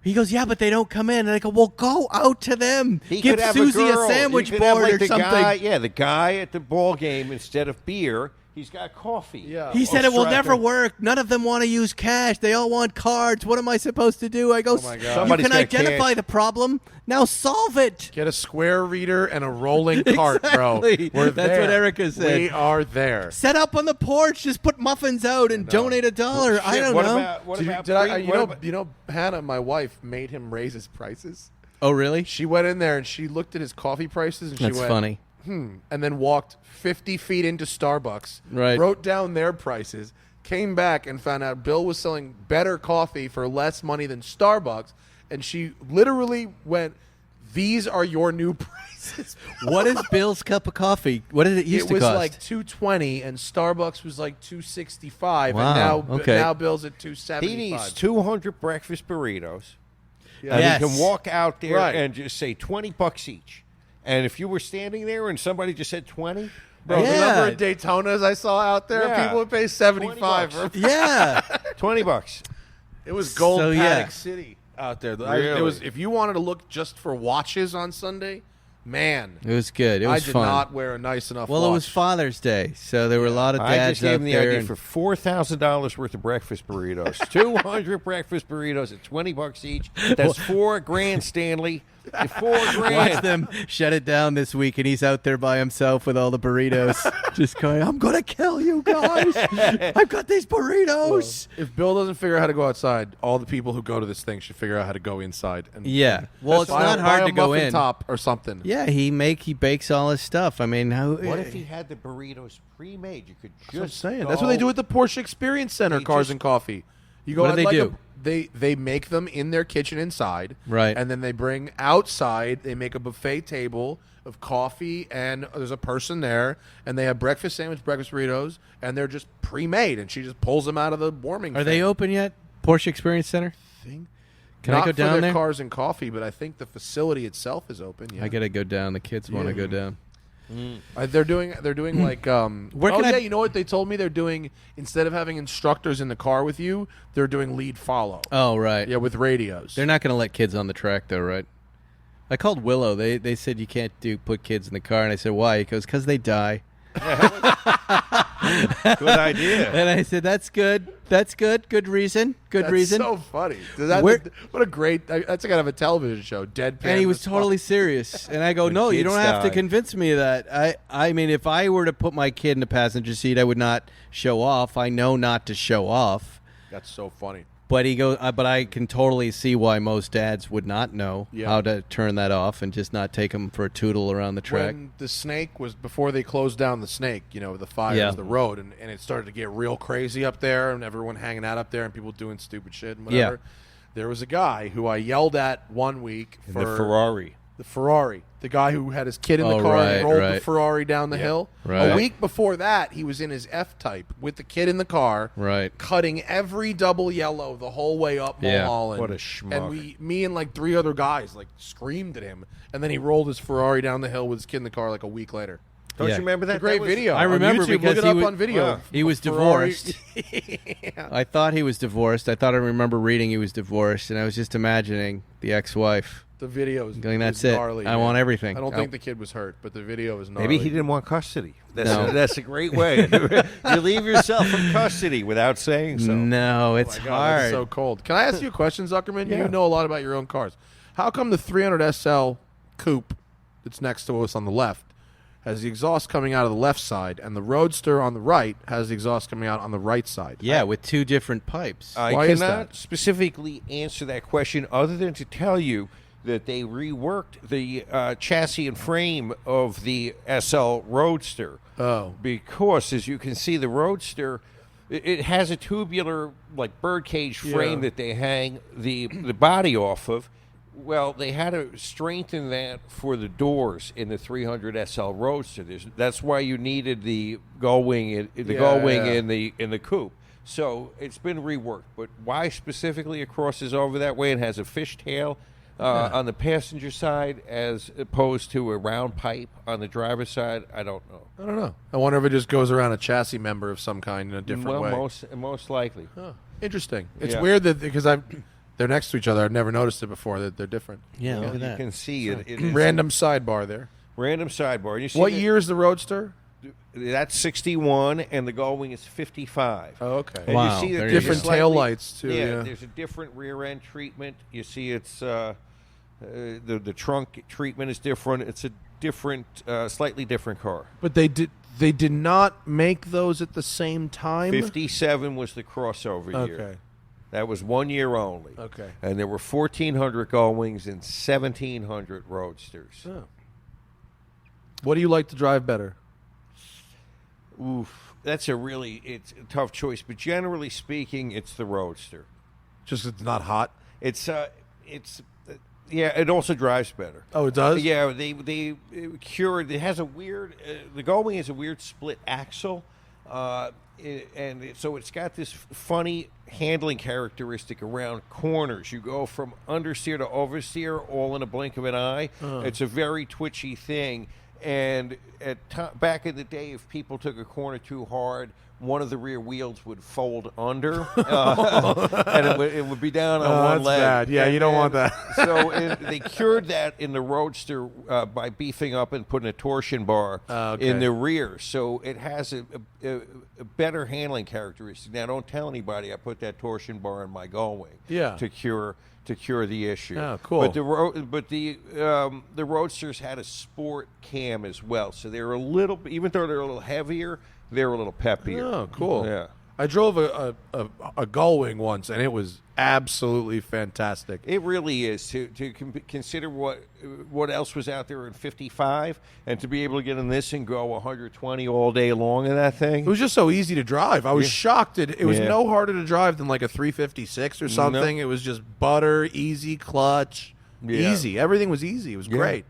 He goes, yeah, but they don't come in. And I go, well, go out to them. He Give could have Susie a, girl. sandwich You could have, board like, or the something. Guy, the guy at the ball game, instead of beer, he's got coffee. Yeah. He said it will never Australia. work. None of them want to use cash. They all want cards. What am I supposed to do? I go, my God. you Somebody's can got identify cash. the problem. Now solve it. Get a square reader and a rolling cart, Exactly. bro. We're That's there. what Erica said. We are there. Set up on the porch. Just put muffins out and donate $1. I don't what know. About, what about You know, Hannah, my wife, made him raise his prices. Oh, really? She went in there and she looked at his coffee prices and she That's went, funny. and then walked 50 feet into Starbucks, Right. wrote down their prices, came back and found out Bill was selling better coffee for less money than Starbucks, and she literally went, "These are your new prices." What is Bill's cup of coffee? What did it used It to was cost? like $2.20, and Starbucks was like $2.65, Wow, and okay. now Bill's at He $2.75. needs 200 breakfast burritos. Yeah. And Yes. he can walk out there Right. and just say $20 each. And if you were standing there and somebody just said 20, Bro, Yeah. the number of Daytonas I saw out there, Yeah. people would pay $75. $20. yeah. $20. It was gold So, yeah. Paddock City out there. It Really? was if you wanted to look just for watches on Sunday, man, It was good. It I was did fun. not wear a nice enough Well, watch. it was Father's Day, so there were a lot of I dads just gave out him the there. idea and- for $4,000 worth of breakfast burritos. 200 breakfast burritos at $20 each. That's $4,000, Stanley. $4,000. Watch them shut it down this week, and he's out there by himself with all the burritos, just going, "I'm gonna kill you guys! I've got these burritos." If Bill doesn't figure out how to go outside, all the people who go to this thing should figure out how to go inside. And Yeah, well, it's buy not a- hard buy to a go muffin in. top or something. Yeah, he bakes all his stuff. I mean, how? What if he had the burritos pre-made? You could That's what I'm just saying. go- That's what they do at the Porsche Experience Center, They Cars just- and Coffee. You go What out do they like do? They make them in their kitchen inside, Right. And then they bring outside. They make a buffet table of coffee, and there's a person there, and they have breakfast sandwich, breakfast burritos, and they're just pre-made. And she just pulls them out of the warming. Are they open yet? Porsche Experience Center? Thing? Can Not I go for down their there? Cars and Coffee, but I think the facility itself is open. Yeah. I gotta go down. The kids want to go down. They're doing like Where can oh I- yeah, you know what they told me they're doing, instead of having instructors in the car with you, they're doing lead follow. Oh, right. Yeah, with radios. They're not gonna let kids on the track, though, right? I called Willow. They said you can't put kids in the car, and I said why? He goes, because they die. Good idea. And I said, that's good. That's good. Good reason. Good That's reason. so funny. Where- What a great. That's kind of a television show. Deadpan. And he was response. totally serious. And I go, When no, you kids don't have to die. convince me of that. I mean, if I were to put my kid in the passenger seat, I would not show off. I know not to show off. That's so funny. But he goes, but I can totally see why most dads would not know Yeah. how to turn that off and just not take them for a tootle around the track. When the snake was before they closed down the snake, the fires, Yeah. the road, and it started to get real crazy up there, and everyone hanging out up there, and people doing stupid shit and whatever. There was a guy who I yelled at one week In for the Ferrari. The Ferrari. The guy who had his kid in the Oh, car right, and rolled the right. Ferrari down the hill. Right. A week before that, he was in his F-Type with the kid in the car, Right. cutting every double yellow the whole way up Yeah. Mulholland. What a schmuck. And me and like 3 other guys like screamed at him, and then he rolled his Ferrari down the hill with his kid in the car like a week later. Don't Yeah. you remember that? It's a great That was- video. I on remember YouTube. because Look it he up was- on video. Wow. He was Ferrari- divorced. I thought he was divorced. I thought I remember reading he was divorced, and I was just imagining the ex-wife The video is going, "That's is it. gnarly, I man. want everything." I don't think the kid was hurt, but the video is gnarly. Maybe he didn't want custody. No. That's a great way. You leave yourself from custody without saying so. No, it's Oh my God, hard. that's so cold. Can I ask you a question, Zuckerman? Yeah. You know a lot about your own cars. How come the 300 SL coupe that's next to us on the left has the exhaust coming out of the left side, and the Roadster on the right has the exhaust coming out on the right side? Yeah, with 2 different pipes. I Why is cannot that? specifically answer that question other than to tell you that they reworked the chassis and frame of the SL Roadster. Oh. Because, as you can see, the Roadster, it has a tubular, like, birdcage frame Yeah. that they hang the body off of. Well, they had to strengthen that for the doors in the 300 SL Roadster. That's why you needed the gull wing, in the coupe. So it's been reworked. But why specifically it crosses over that way and has a fishtail on the passenger side as opposed to a round pipe on the driver's side, I don't know. I don't know. I wonder if it just goes around a chassis member of some kind in a different way. Most likely. Huh. Interesting. It's Yeah. weird that because they're next to each other. I've never noticed it before that they're different. yeah, look You at that. can see it. It is Random sidebar there. random sidebar. And you see What that- year is the Roadster? That's 61, and the gull wing is 55. Oh, okay. And Wow, you see that there you there's Different a slightly- tail lights too. Yeah, Yeah. there's a different rear end treatment. You see, it's the trunk treatment is different. It's a different, slightly different car. But they did not make those at the same time. 57 was the crossover year. Okay. That was 1 year only. Okay. And there were 1,400 gull wings and 1,700 roadsters. Oh. What do you like to drive better? Oof, it's a tough choice. But generally speaking, it's the roadster. Just it's not hot. Yeah, it also drives better. Oh, it does. Yeah, they cured. It has a weird. The gull wing has a weird split axle, so it's got this funny handling characteristic around corners. You go from understeer to oversteer all in a blink of an eye. It's a very twitchy thing. And back in the day, if people took a corner too hard, one of the rear wheels would fold under, and it would be down on one that's leg. bad. Yeah, you don't want that. So they cured that in the Roadster by beefing up and putting a torsion bar Okay. in the rear. So it has a better handling characteristic. Now, don't tell anybody I put that torsion bar in my gull wing Yeah. to cure the issue. Oh, cool. But the Roadsters had a sport cam as well, so they're a little, even though they're a little heavier, they're a little peppier. Oh, cool. Yeah. I drove a gull wing once, and it was absolutely fantastic. It really is to consider what else was out there in 55, and to be able to get in this and go 120 all day long in that thing. It was just so easy to drive. I was shocked. It was Yeah. no harder to drive than like a 356 or something. It was just butter, easy clutch, Yeah. easy. Everything was easy. It was great.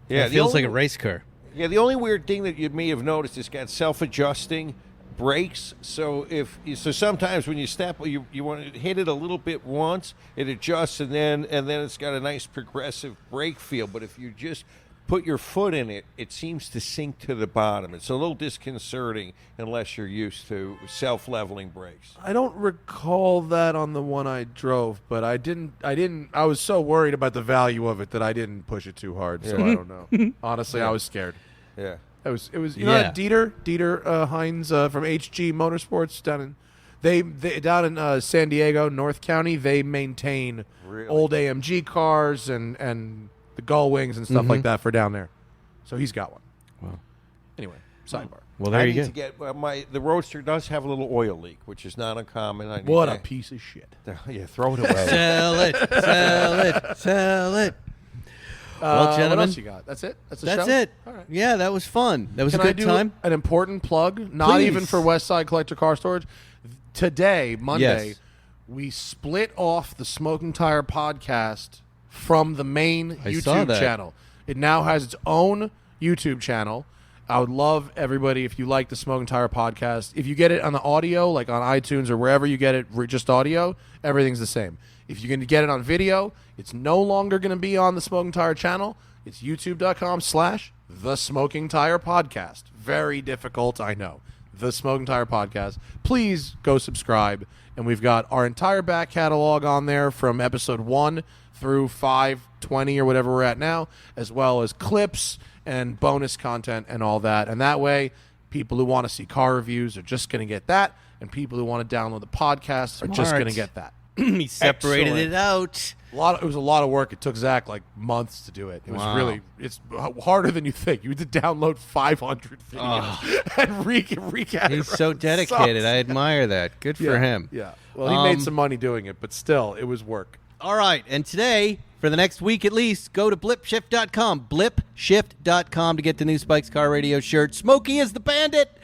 Yeah, It feels like a race car. Yeah, the only weird thing that you may have noticed is it's got self-adjusting brakes. So sometimes when you step, you want to hit it a little bit once, it adjusts, and then it's got a nice progressive brake feel. But if you just put your foot in it, it seems to sink to the bottom. It's a little disconcerting unless you're used to self-leveling brakes. I don't recall that on the one I drove, but I didn't. I was so worried about the value of it that I didn't push it too hard. So I don't know. Honestly, I was scared. Yeah. It was. You know that Dieter Hines from HG Motorsports down in San Diego, North County. They maintain Really? old AMG cars and the gull wings and stuff like that for down there. So he's got one. Wow. Anyway, sidebar. Well, there I you need go. to get the Roadster does have a little oil leak, which is not uncommon. I need What to- a piece of shit. Yeah, throw it away. Sell it, sell it, sell it. Well, What gentlemen, else you got? That's it. That's the that's show? it. All right. Yeah, that was fun. That was Can a I good do time. an important plug? Not Please. even for West Side Collector Car Storage. Today, Monday, Yes. we split off the Smoking Tire podcast from the main I saw YouTube that. channel. It now has its own YouTube channel. I would love everybody, if you like the Smoking Tire podcast, if you get it on the audio, like on iTunes or wherever you get it, just audio, everything's the same. If you're going to get it on video, it's no longer going to be on the Smoking Tire channel. It's youtube.com/The Smoking Tire Podcast. Very difficult, I know. The Smoking Tire Podcast. Please go subscribe. And we've got our entire back catalog on there from episode 1 through 520 or whatever we're at now, as well as clips and bonus content and all that. And that way, people who want to see car reviews are just going to get that, and people who want to download the podcast are just going to get that. He separated Excellent. it out. It was a lot of work. It took Zach like months to do it. It was it's harder than you think. You had to download 500 videos and recap. He's so dedicated. I admire that. Good for him. Yeah. Well, he made some money doing it, but still, it was work. All right. And today, for the next week at least, go to blipshift.com. Blipshift.com to get the new Spikes Car Radio shirt. Smokey is the bandit.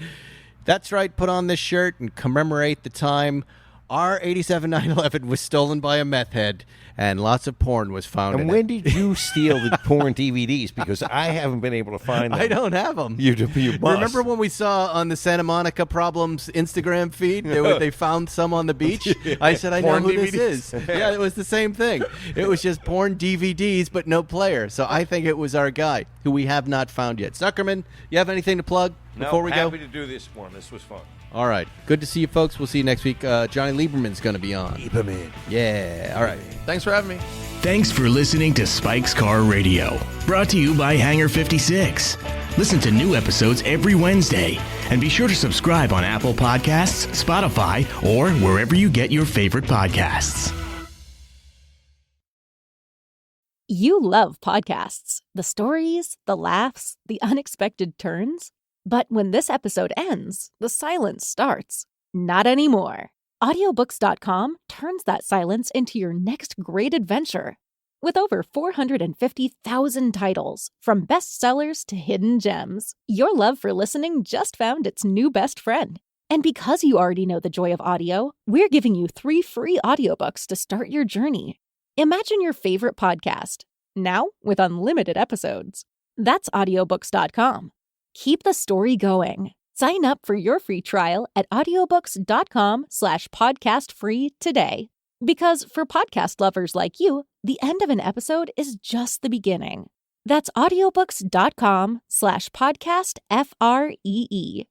That's right. Put on this shirt and commemorate the time our 87 911 was stolen by a meth head, and lots of porn was found And in when it. did you steal the porn DVDs? Because I haven't been able to find them. I don't have them. You must. Remember when we saw on the Santa Monica Problems Instagram feed, they found some on the beach? I said, I know Porn who DVDs. this is. Yeah, it was the same thing. It was just porn DVDs, but no player. So I think it was our guy, who we have not found yet. Zuckerman, you have anything to plug before we go? Happy to do this one. This was fun. All right. Good to see you, folks. We'll see you next week. Johnny Lieberman's going to be on. Lieberman. Yeah. All right. Thanks for having me. Thanks for listening to Spike's Car Radio, brought to you by Hangar 56. Listen to new episodes every Wednesday, and be sure to subscribe on Apple Podcasts, Spotify, or wherever you get your favorite podcasts. You love podcasts, the stories, the laughs, the unexpected turns. But when this episode ends, the silence starts. Not anymore. Audiobooks.com turns that silence into your next great adventure. With over 450,000 titles, from bestsellers to hidden gems, your love for listening just found its new best friend. And because you already know the joy of audio, we're giving you 3 free audiobooks to start your journey. Imagine your favorite podcast, now with unlimited episodes. That's audiobooks.com. Keep the story going. Sign up for your free trial at audiobooks.com/podcastfree today. Because for podcast lovers like you, the end of an episode is just the beginning. That's audiobooks.com/podcastfree.